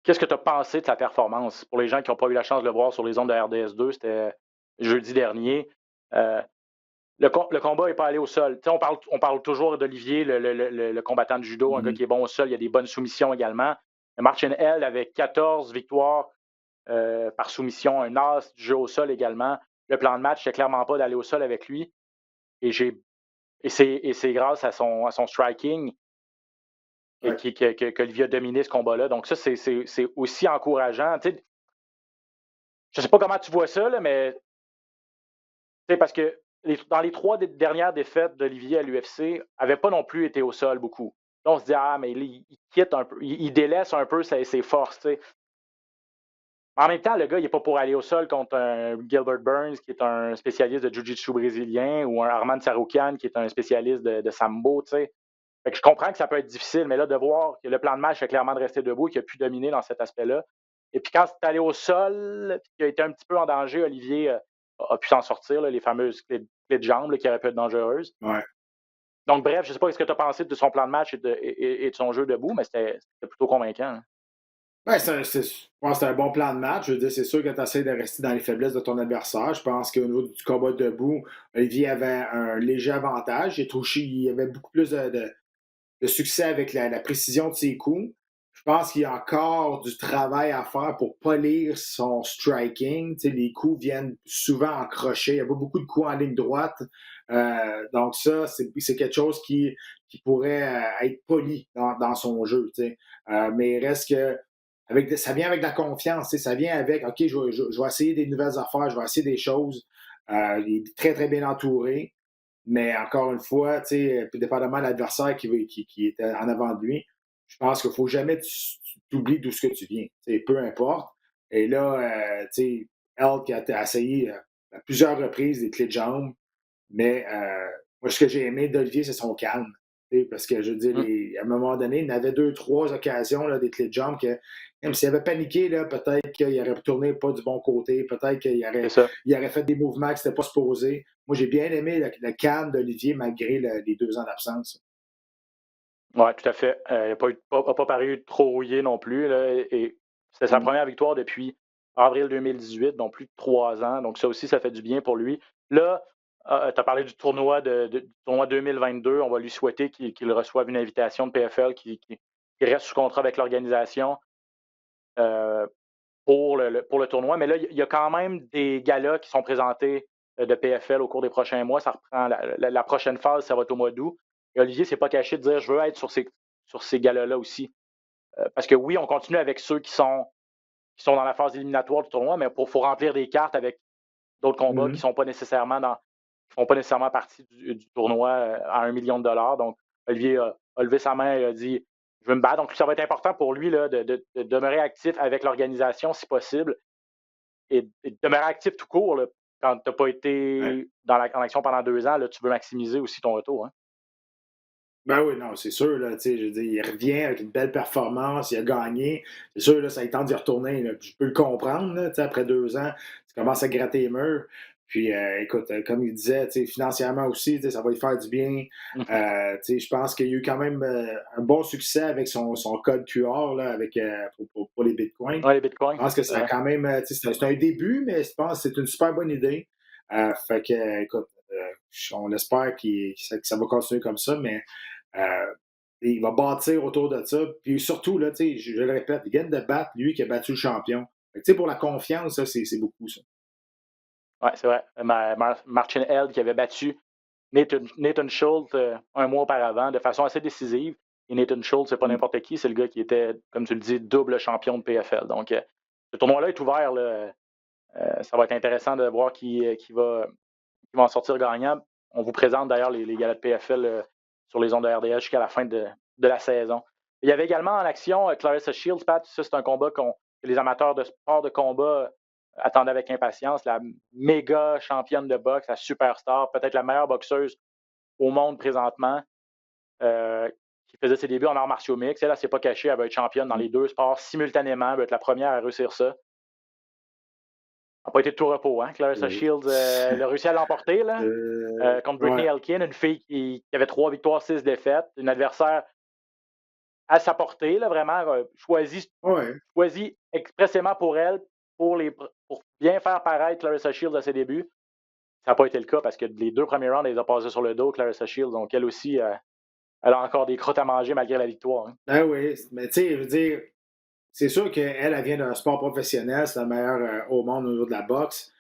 Qu'est-ce que tu as pensé de sa performance? Pour les gens qui n'ont pas eu la chance de le voir sur les ondes de RDS2, c'était jeudi dernier. Le combat n'est pas allé au sol. On parle toujours d'Olivier, le combattant de judo, un gars qui est bon au sol. Il y a des bonnes soumissions également. Martin Held avec 14 victoires par soumission, un as du jeu au sol également. Le plan de match, c'est clairement pas d'aller au sol avec lui. Et c'est grâce à son striking qu'Olivier a dominé ce combat-là. Donc ça, c'est aussi encourageant. Je ne sais pas comment tu vois ça, là, mais parce que dans les 3 dernières défaites d'Olivier à l'UFC, n'avait pas non plus été au sol beaucoup. Là, on se dit, mais il quitte un peu, il délaisse un peu ses forces. T'sais. En même temps, le gars, il n'est pas pour aller au sol contre un Gilbert Burns, qui est un spécialiste de Jiu-Jitsu brésilien, ou un Arman Tsarukyan, qui est un spécialiste de Sambo. Fait que je comprends que ça peut être difficile, mais là, de voir que le plan de match est clairement de rester debout, qu'il a pu dominer dans cet aspect-là. Et puis quand c'est allé au sol, puis qu'il a été un petit peu en danger, Olivier a pu s'en sortir, là, les fameuses clés de jambes là, qui auraient pu être dangereuses. Ouais. Donc, bref, je ne sais pas ce que tu as pensé de son plan de match et de son jeu debout, mais c'était plutôt convaincant. Hein. Ouais, je pense que c'est un bon plan de match. Je veux dire, c'est sûr que tu essaies de rester dans les faiblesses de ton adversaire. Je pense qu'au niveau du combat debout, Olivier avait un léger avantage. Il avait beaucoup plus de succès avec la précision de ses coups. Je pense qu'il y a encore du travail à faire pour polir son striking. Les coups viennent souvent en crochet. Il y a pas beaucoup de coups en ligne droite. Donc ça, c'est quelque chose qui pourrait être poli dans son jeu. Mais il reste que ça vient avec de la confiance. Ça vient avec, OK, je vais essayer des nouvelles affaires, je vais essayer des choses. Il est très, très bien entouré. Mais encore une fois, dépendamment de l'adversaire qui est en avant de lui, je pense qu'il ne faut jamais t'oublier d'où ce que tu viens. Peu importe. Et là, Elle qui a essayé à plusieurs reprises des clés de jambes, mais moi, ce que j'ai aimé d'Olivier, c'est son calme. Parce que, je veux dire, à un moment donné, il avait 2-3 occasions, là, des clés de jambes, que même s'il avait paniqué, là, peut-être qu'il aurait tourné pas du bon côté, peut-être qu'il aurait fait des mouvements qui n'étaient pas supposés. Moi, j'ai bien aimé le calme d'Olivier malgré les 2 ans d'absence. Oui, tout à fait. Il n'a pas paru trop rouillé non plus. Là, et c'était sa première victoire depuis avril 2018, donc plus de 3 ans. Donc ça aussi, ça fait du bien pour lui. Là, tu as parlé du tournoi du tournoi 2022. On va lui souhaiter qu'il reçoive une invitation de PFL, qu'il reste sous contrat avec l'organisation pour le tournoi. Mais là, il y a quand même des galas qui sont présentés de PFL au cours des prochains mois. Ça reprend la prochaine phase, ça va être au mois d'août. Et Olivier ne s'est pas caché de dire je veux être sur ces galas-là aussi. Parce que oui, on continue avec ceux qui sont dans la phase éliminatoire du tournoi, mais il faut remplir des cartes avec d'autres combats qui ne font pas nécessairement partie du tournoi à $1 million. Donc, Olivier a levé sa main et a dit je veux me battre. Donc, ça va être important pour lui là, de demeurer actif avec l'organisation si possible et de demeurer actif tout court. Là, quand tu n'as pas été en action pendant 2 ans, là, tu veux maximiser aussi ton retour. Hein? Ben oui, non, c'est sûr, là, je veux dire, il revient avec une belle performance, il a gagné. C'est sûr, là, ça a tente d'y retourner. Là, je peux le comprendre, là, après 2 ans, tu commences à gratter les murs. Puis, écoute, comme il disait, financièrement aussi, ça va lui faire du bien. Je pense qu'il y a eu quand même un bon succès avec son code QR là, avec, pour les bitcoins. Oui, les bitcoins. Je pense que ça a quand même, c'est un début, mais je pense que c'est une super bonne idée. Fait que, écoute, on espère que ça va continuer comme ça, mais il va bâtir autour de ça. Puis surtout, là, je le répète, il vient de battre lui qui a battu le champion. Fait que, pour la confiance, ça, c'est beaucoup ça. Oui, c'est vrai. Martin Held qui avait battu Nathan Schultz un mois auparavant de façon assez décisive. Et Nathan Schultz, c'est pas n'importe qui, c'est le gars qui était, comme tu le dis, double champion de PFL. Donc, ce tournoi-là est ouvert. Là. Ça va être intéressant de voir qui va en sortir gagnant. On vous présente d'ailleurs les galas de PFL sur les ondes de RDS jusqu'à la fin de la saison. Il y avait également en action Clarissa Shields, Pat. Ça, c'est un combat que les amateurs de sport de combat attendaient avec impatience. La méga championne de boxe, la superstar, peut-être la meilleure boxeuse au monde présentement, qui faisait ses débuts en arts martiaux mixtes. Elle, s'est pas cachée, elle va être championne dans les 2 sports simultanément. Elle va être la première à réussir ça. Ça n'a pas été de tout repos, hein? Clarissa Shields, elle a réussi à l'emporter là, contre Brittany Elkin, une fille qui avait 3 victoires, 6 défaites, une adversaire à sa portée, là, vraiment choisie expressément pour elle, pour bien faire paraître Clarissa Shields à ses débuts. Ça n'a pas été le cas parce que les 2 premiers rounds, elle les a passés sur le dos, Clarissa Shields. Donc, elle aussi, elle a encore des crottes à manger malgré la victoire. Hein. Ben oui, mais tu sais, je veux dire, c'est sûr qu'elle vient d'un sport professionnel, c'est la meilleure au monde au niveau de la boxe.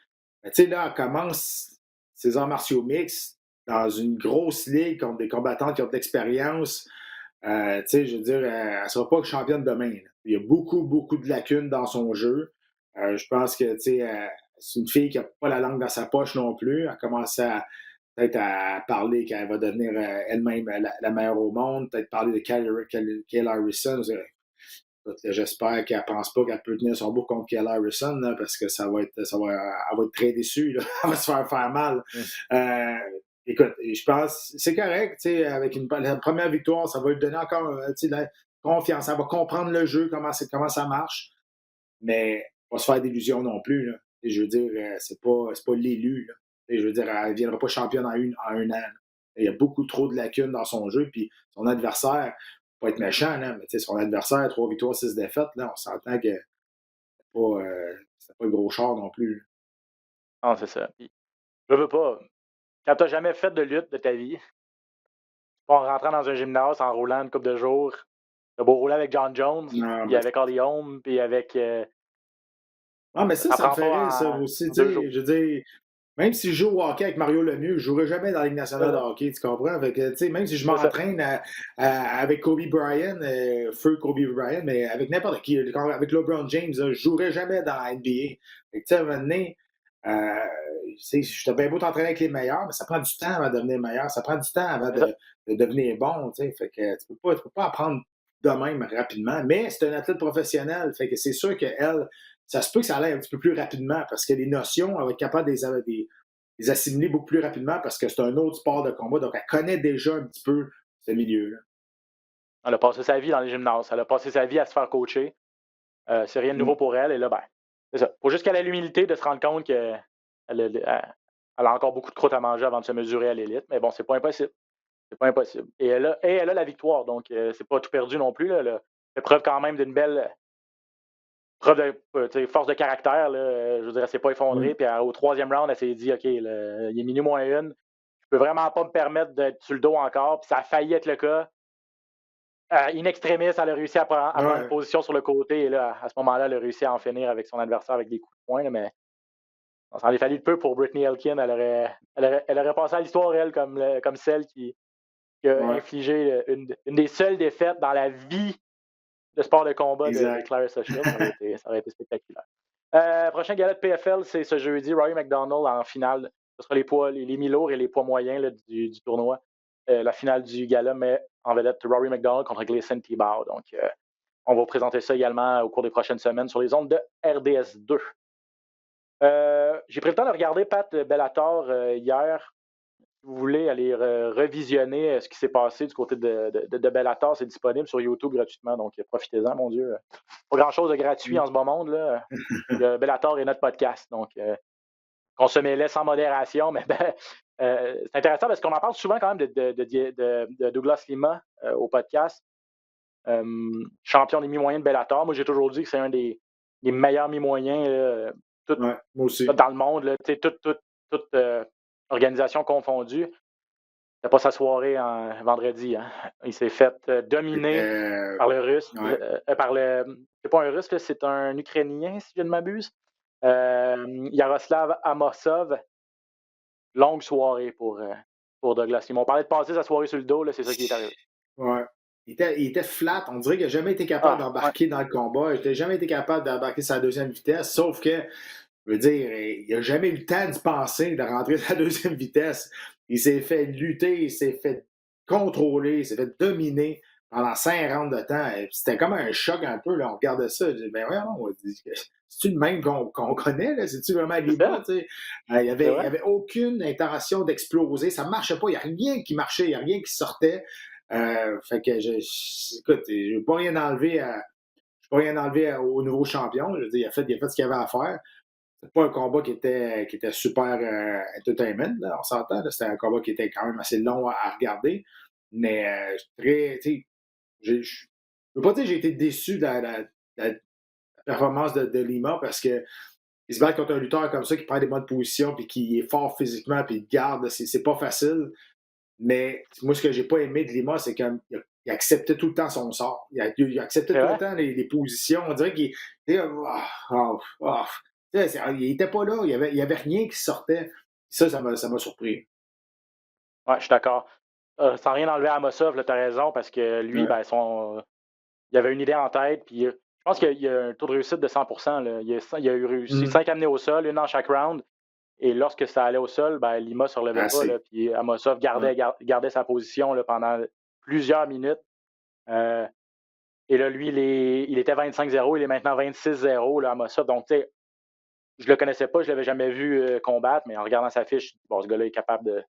Mais tu sais, là, elle commence ses arts martiaux mixtes dans une grosse ligue contre des combattants qui ont de l'expérience. Tu sais, je veux dire, elle ne sera pas championne demain. Là. Il y a beaucoup, beaucoup de lacunes dans son jeu. Je pense que, tu sais, c'est une fille qui n'a pas la langue dans sa poche non plus. Elle commence peut-être à parler qu'elle va devenir elle-même la meilleure au monde. Peut-être parler de Kayla Harrison. J'espère qu'elle ne pense pas qu'elle peut tenir son bout contre Kayla Harrison là, parce que elle va être très déçue. Là. Elle va se faire mal. Écoute, je pense c'est correct. Avec la première victoire, ça va lui donner encore la confiance. Elle va comprendre le jeu, comment ça marche. Mais pas se faire d'illusions non plus. Là. Et je veux dire, c'est pas l'élu. Là. Et je veux dire, elle ne viendra pas championne en un an. Il y a beaucoup trop de lacunes dans son jeu. Puis son adversaire, pas être méchant, là, mais son adversaire, 3 victoires, 6 défaites, là, on s'entend que c'est pas le gros char non plus. Là. Non, c'est ça. Puis, je veux pas. Quand tu n'as jamais fait de lutte de ta vie, en rentrant dans un gymnase, en roulant une couple de jours, tu as beau rouler avec John Jones, puis avec Holly Holm, puis avec. Ah, mais ça me fait rire, ça aussi. Je veux dire, même si je joue au hockey avec Mario Lemieux, je ne jouerai jamais dans la Ligue nationale de hockey, tu comprends? Fait que, même si je m'entraîne avec Kobe Bryant, feu Kobe Bryant, mais avec n'importe qui, avec LeBron James, je ne jouerai jamais dans la NBA. Fait que, tu sais, à un moment donné, je suis bien beau t'entraîner avec les meilleurs, mais ça prend du temps avant de devenir meilleur. Ça prend du temps avant de devenir bon, tu sais. Fait que tu peux pas apprendre de même rapidement. Mais c'est un athlète professionnel. Fait que c'est sûr qu'elle, ça se peut que ça aille un petit peu plus rapidement parce que les notions, elle va être capable de les assimiler beaucoup plus rapidement parce que c'est un autre sport de combat. Donc, elle connaît déjà un petit peu ce milieu-là. Elle a passé sa vie dans les gymnases. Elle a passé sa vie à se faire coacher. C'est rien de nouveau pour elle. Et là, c'est ça. Il faut juste qu'elle ait l'humilité de se rendre compte qu'elle a encore beaucoup de croûte à manger avant de se mesurer à l'élite. Mais bon, c'est pas impossible. C'est pas impossible. Et elle a la victoire. Donc, c'est pas tout perdu non plus. Là. Elle a fait preuve quand même d'une belle preuve de force de caractère. Là. Je veux dire, elle s'est pas effondrée. Puis au 3e round, elle s'est dit, OK, il est minuit moins 1. Je peux vraiment pas me permettre d'être sur le dos encore. Puis ça a failli être le cas. In extremis, elle a réussi à prendre une position sur le côté. Et là, à ce moment-là, elle a réussi à en finir avec son adversaire avec des coups de poing. Là, mais ça en est fallu de peu pour Brittany Elkin. Elle aurait passé à l'histoire, elle, comme celle qui a infligé une des seules défaites dans la vie de sport de combat de Clarissa Shields. Ça aurait été spectaculaire. Prochain gala de PFL, c'est ce jeudi. Rory McDonald en finale. Ce sera les mi-lourds et les poids moyens là, du tournoi. La finale du gala, mais en vedette Rory McDonald contre Gleason Tibau. Donc, on va vous présenter ça également au cours des prochaines semaines sur les ondes de RDS2. J'ai pris le temps de regarder Pat Bellator hier. Si vous voulez aller revisionner ce qui s'est passé du côté de Bellator, c'est disponible sur YouTube gratuitement, donc profitez-en, mon Dieu. Pas grand-chose de gratuit en ce beau monde, là. Bellator est notre podcast, donc consommez-les sans modération, mais c'est intéressant parce qu'on en parle souvent quand même de Douglas Lima au podcast. Champion des mi-moyens de Bellator. Moi, j'ai toujours dit que c'est un des meilleurs mi-moyens moi aussi. dans le monde, là, toute organisation confondue. C'était pas sa soirée vendredi. Hein. Il s'est fait dominer par le Russe. C'est pas un Russe, là, c'est un Ukrainien, si je ne m'abuse. Yaroslav Amosov. Longue soirée pour Douglas Lima. On parlait de passer sa soirée sur le dos, là, c'est ça qui est arrivé. Ouais. Il était flat. On dirait qu'il n'a jamais été capable d'embarquer dans le combat. Il n'a jamais été capable d'embarquer sa deuxième vitesse. Sauf que, je veux dire, il n'a jamais eu le temps d'y penser, de rentrer sa deuxième vitesse. Il s'est fait lutter, il s'est fait contrôler, il s'est fait dominer pendant 5 rounds de temps. C'était comme un choc un peu. Là. On regardait ça. Je dis, ben voyons, c'est-tu le même qu'on connaît? Là? C'est-tu vraiment Lima? Il n'y avait aucune intention d'exploser. Ça ne marchait pas. Il n'y a rien qui marchait. Il n'y a rien qui sortait. Fait que écoute, je ne vais pas rien enlever au nouveau champion. Je veux dire, il a fait ce qu'il avait à faire. C'est pas un combat qui était super entertainment, là, on s'entend. Là. C'était un combat qui était quand même assez long à regarder. Mais je ne veux pas dire que j'ai été déçu de la performance de Lima parce que il se bat contre un lutteur comme ça qui prend des bonnes positions puis qui est fort physiquement puis il garde. C'est pas facile. Mais moi, ce que j'ai pas aimé de Lima, c'est qu'il acceptait tout le temps son sort. Il acceptait tout le temps les positions. On dirait qu'il il était pas là. Il y avait rien qui sortait. Ça m'a surpris. Ouais, je suis d'accord. Sans rien enlever à Amosov, tu as raison, parce que lui, il avait une idée en tête. Puis je pense qu'il y a un taux de réussite de 100%. Là. Il a réussi 5 amenés au sol, une dans chaque round. Et lorsque ça allait au sol, Lima ne se relevait pas. Là, puis Amosov gardait sa position là, pendant plusieurs minutes. Et là, lui, il était 25-0, il est maintenant 26-0, là, Amosov. Donc, tu sais, je le connaissais pas, je l'avais jamais vu combattre, mais en regardant sa fiche, bon, ce gars-là est capable de...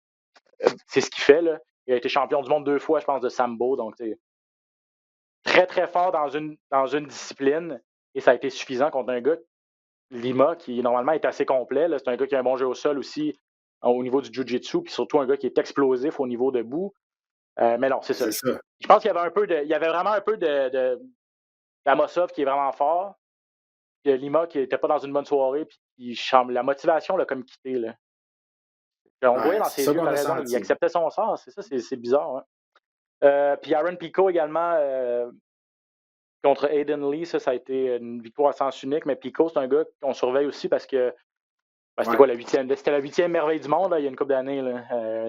c'est ce qu'il fait, là. Il a été champion du monde 2 fois, je pense, de sambo. Donc, tu sais, très, très fort dans une discipline. Et ça a été suffisant contre un gars, Lima, qui normalement est assez complet. Là. C'est un gars qui a un bon jeu au sol aussi au niveau du jiu-jitsu, puis surtout un gars qui est explosif au niveau debout. Mais non, c'est ça. Je pense qu'il y avait vraiment un peu d'Amosov qui est vraiment fort. Puis Lima qui n'était pas dans une bonne soirée, puis la motivation l'a comme quitté. Là. On voyait dans ses yeux, la raison, il acceptait son sort. C'est ça, c'est bizarre. Hein. Puis Aaron Pico également contre Aiden Lee, ça a été une victoire à sens unique. Mais Pico, c'est un gars qu'on surveille aussi parce que c'était quoi, c'était la 8e merveille du monde là, il y a une couple d'années.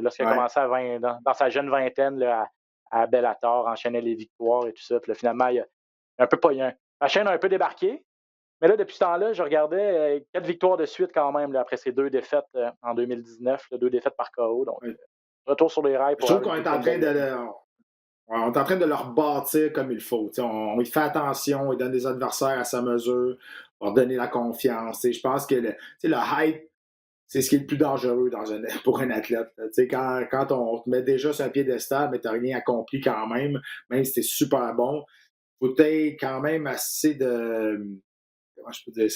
Lorsqu'il a commencé dans sa jeune vingtaine là, à Bellator, enchaînait les victoires et tout ça. Puis là, finalement, la chaîne a un peu débarqué. Mais là, depuis ce temps-là, je regardais 4 victoires de suite quand même là, après ces 2 défaites en 2019, 2 défaites par KO. Donc, retour sur les rails. Je trouve qu'on est en train de leur bâtir comme il faut. On y fait attention, il donne des adversaires à sa mesure, on leur donner la confiance. Je pense que le hype, c'est ce qui est le plus dangereux pour un athlète. Quand on te met déjà sur un piédestal, mais tu n'as rien accompli quand même si tu es super bon, il faut être quand même assez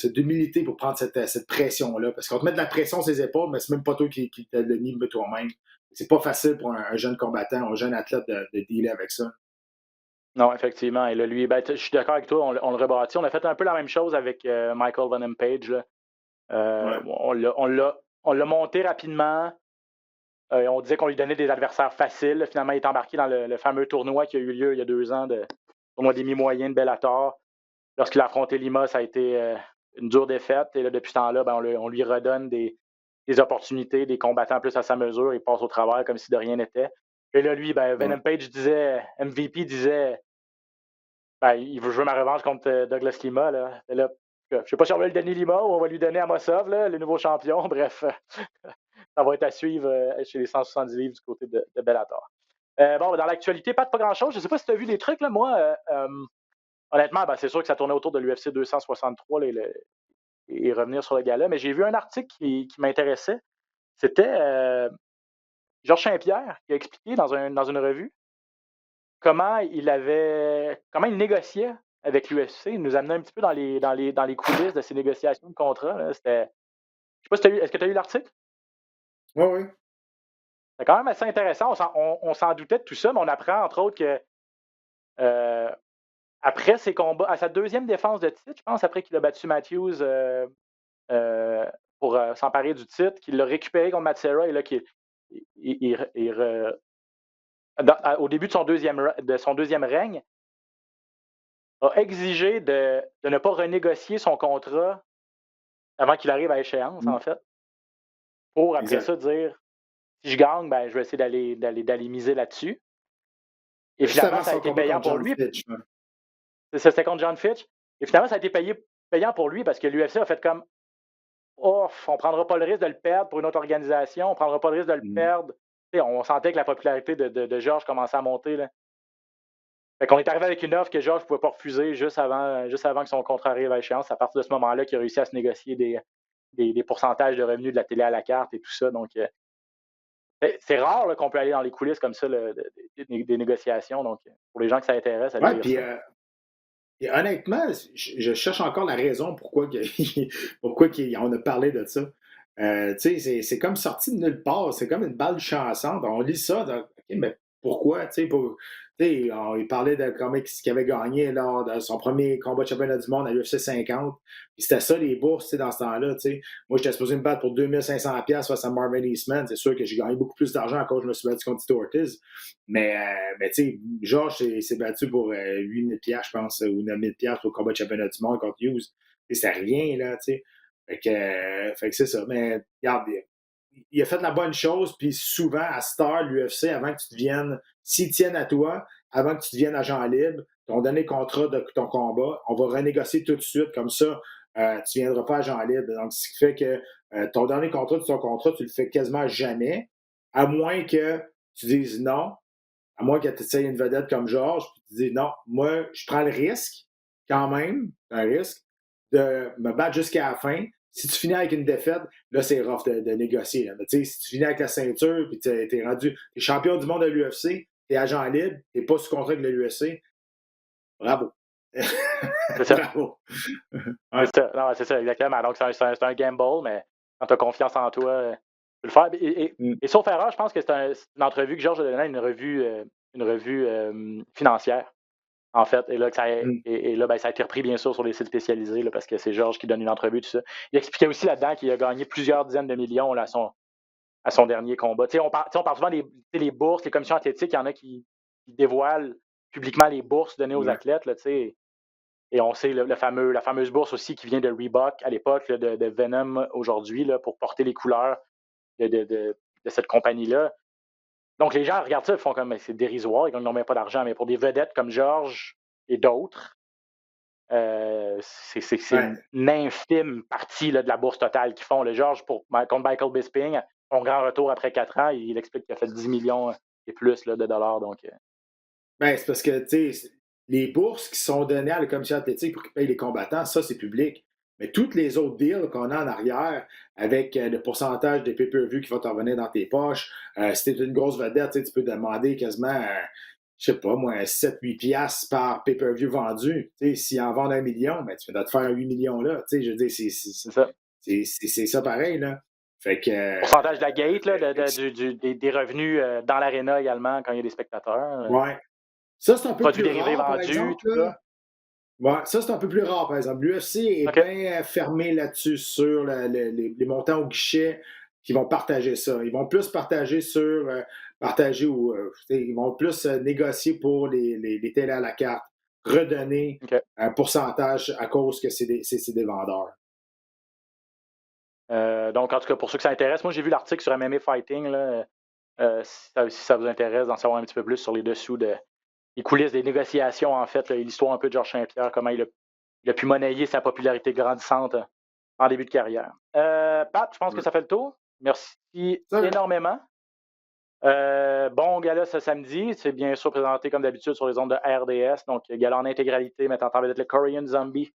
d'humilité pour prendre cette pression-là. Parce qu'on te met de la pression sur ses épaules, mais c'est même pas toi qui te le mis toi-même. C'est pas facile pour un jeune combattant, un jeune athlète de dealer avec ça. Non, effectivement. Et là, lui, je suis d'accord avec toi, on le rebâtit. On a fait un peu la même chose avec Michael Venom Page. Là. On l'a monté rapidement. On disait qu'on lui donnait des adversaires faciles. Finalement, il est embarqué dans le fameux tournoi qui a eu lieu il y a 2 ans, le tournoi des mi-moyens de Bellator. Lorsqu'il a affronté Lima, ça a été une dure défaite. Et là, depuis ce temps-là, on lui redonne des opportunités, des combattants plus à sa mesure. Il passe au travers comme si de rien n'était. Et là, lui, Venom Page MVP disait, il veut jouer ma revanche contre Douglas Lima. Là. Et là, je ne sais pas si on va lui donner Lima ou on va lui donner Amosov, là, le nouveau champion. Bref, ça va être à suivre chez les 170 livres du côté de Bellator. Bon, dans l'actualité, pas grand-chose. Je ne sais pas si tu as vu des trucs, là. Moi, honnêtement, c'est sûr que ça tournait autour de l'UFC 263 là, et revenir sur le gala, mais j'ai vu un article qui m'intéressait. C'était Georges Saint-Pierre qui a expliqué dans une revue comment il négociait avec l'UFC. Il nous amenait un petit peu dans les coulisses de ces négociations de contrat. Là. Je sais pas si est-ce que tu as eu l'article? Oui, oui. C'est quand même assez intéressant. On s'en doutait de tout ça, mais on apprend, entre autres, que après ses combats, à sa deuxième défense de titre, je pense, après qu'il a battu Matthews pour s'emparer du titre, qu'il l'a récupéré contre Matsera et là, au début de son deuxième règne, a exigé de ne pas renégocier son contrat avant qu'il arrive à échéance, en fait, pour après ça dire si je gagne, je vais essayer d'aller miser là-dessus. Et finalement, ça a été payant pour lui. C'était contre John Fitch. Et finalement, ça a été payant pour lui parce que l'UFC a fait comme on ne prendra pas le risque de le perdre pour une autre organisation, on ne prendra pas le risque de le perdre. On sentait que la popularité de Georges commençait à monter. Là. Fait qu'on est arrivé avec une offre que Georges ne pouvait pas refuser juste avant que son contrat arrive à échéance. C'est à partir de ce moment-là qu'il a réussi à se négocier des pourcentages de revenus de la télé à la carte et tout ça. Donc, c'est rare là, qu'on peut aller dans les coulisses comme ça des négociations. Donc, pour les gens que ça intéresse, allez lire ça. Et honnêtement, je cherche encore la raison pourquoi on a parlé de ça. C'est comme sorti de nulle part. C'est comme une balle chansante. On lit ça. Donc, OK, mais pourquoi? Il parlait de qu'il avait gagné lors de son premier combat de championnat du monde à l'UFC 50. Puis c'était ça, les bourses, dans ce temps-là. Moi, j'étais supposé me battre pour 2500$ face à Marvin Eastman. C'est sûr que j'ai gagné beaucoup plus d'argent quand je me suis battu contre Tito Ortiz. Mais Georges s'est battu pour 8000$, je pense, ou 9000$ pour le combat de championnat du monde contre Hughes. C'est rien, là, tu sais. Fait que c'est ça. Mais regarde, il a fait la bonne chose, puis souvent, à Star, l'UFC, avant que tu deviennes, s'ils tiennent à toi, avant que tu deviennes agent libre, t'ont donné le contrat de ton combat, on va renégocier tout de suite, comme ça, tu ne viendras pas agent libre. Donc, ce qui fait que ton dernier contrat de ton contrat, tu le fais quasiment jamais, à moins que tu dises non, à moins que tu essayes une vedette comme Georges, puis tu dis non, moi, je prends le risque, quand même, un risque, de me battre jusqu'à la fin. Si tu finis avec une défaite, là, c'est rough de négocier. Là. Mais si tu finis avec la ceinture, puis t'es champion du monde de l'UFC, t'es agent libre, t'es pas sous contrat avec l'UFC, bravo. C'est ça. Bravo. Ouais. C'est ça, exactement. Donc, c'est un gamble, mais quand tu as confiance en toi, tu peux le faire. Et sauf erreur, je pense que c'est une entrevue que Georges a donnée, une revue financière. En fait, et là, ça a été repris, bien sûr, sur les sites spécialisés, là, parce que c'est Georges qui donne une entrevue, tout ça. Il expliquait aussi là-dedans qu'il a gagné plusieurs dizaines de millions là, à son dernier combat. On parle souvent des bourses, les commissions athlétiques, il y en a qui dévoilent publiquement les bourses données aux athlètes. Là, et on sait la fameuse bourse aussi qui vient de Reebok à l'époque, là, de Venom aujourd'hui, là, pour porter les couleurs de cette compagnie-là. Donc, les gens regardent ça et font comme c'est dérisoire, ils n'ont même pas d'argent. Mais pour des vedettes comme Georges et d'autres, c'est une infime partie là, de la bourse totale qu'ils font. Le Georges, contre Michael Bisping, son grand retour après 4 ans, il explique qu'il a fait 10 millions et plus là, de dollars. Donc, c'est parce que les bourses qui sont données à la commission athlétique pour qu'ils payent les combattants, ça, c'est public. Mais toutes les autres deals qu'on a en arrière, avec le pourcentage des pay-per-view qui vont te revenir dans tes poches, si tu es une grosse vedette, tu peux demander quasiment, je sais pas, moi, 7-8$ par pay-per-view vendu. S'ils en vendent 1 million, tu vas te faire 8 millions là. Je veux dire, c'est ça. C'est ça pareil, là. Fait que, pourcentage de la gate, là, des revenus dans l'aréna également quand il y a des spectateurs. Ouais. Ça, c'est un peu produits plus dérivés rare, vendus, par exemple, tout ça. Ouais, ça, c'est un peu plus rare, par exemple. L'UFC est bien fermé là-dessus, sur les montants au guichet qui vont partager ça. Ils vont plus partager ils vont plus négocier pour les télés à la carte, redonner un pourcentage à cause que c'est des vendeurs. Donc, en tout cas, pour ceux que ça intéresse, moi, j'ai vu l'article sur MMA Fighting, là, si ça vous intéresse d'en savoir un petit peu plus sur les dessous les coulisses des négociations, en fait, là, et l'histoire un peu de Georges Saint-Pierre, comment il a pu monnayer sa popularité grandissante en début de carrière. Pat, je pense que ça fait le tour. Merci énormément. Bon gala ce samedi, c'est bien sûr présenté comme d'habitude sur les ondes de RDS, donc gala en intégralité mettant en vedette le Korean Zombie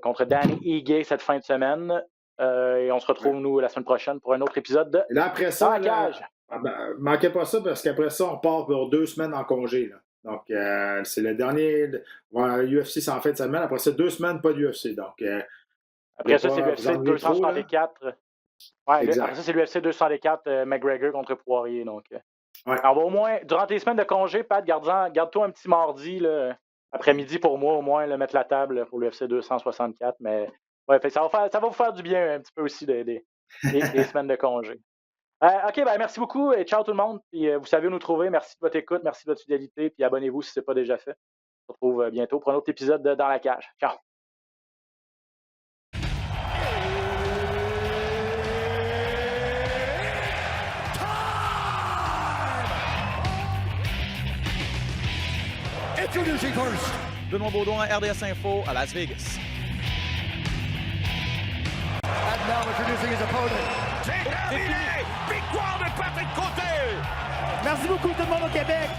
contre Danny Ige cette fin de semaine. Et on se retrouve, nous, la semaine prochaine pour un autre épisode de Et là, après ça, Dans la cage. Manquez pas ça parce qu'après ça, on part pour 2 semaines en congé. Là. Donc, c'est le dernier. UFC, c'est en fin de semaine. Après ça, 2 semaines, pas d'UFC. Donc, après ça, c'est l'UFC 264. Ouais, après ça, c'est l'UFC 264 McGregor contre Poirier. Donc, ouais. on va au moins, durant tes semaines de congé, Pat, garde-toi un petit mardi, là, après-midi pour moi, au moins, mettre la table pour l'UFC 264. Mais ouais, ça va vous faire du bien un petit peu aussi des semaines de congé. OK, merci beaucoup et ciao tout le monde. Puis, vous savez où nous trouver. Merci de votre écoute, merci de votre fidélité. Puis abonnez-vous si ce n'est pas déjà fait. On se retrouve bientôt pour un autre épisode de Dans la cage. Ciao. Introducing first. Benoît Baudouin, RDS Info à Las Vegas. And now introducing his opponent. C'est terminé! Victoire de Patrick Côté! Merci beaucoup tout le monde au Québec.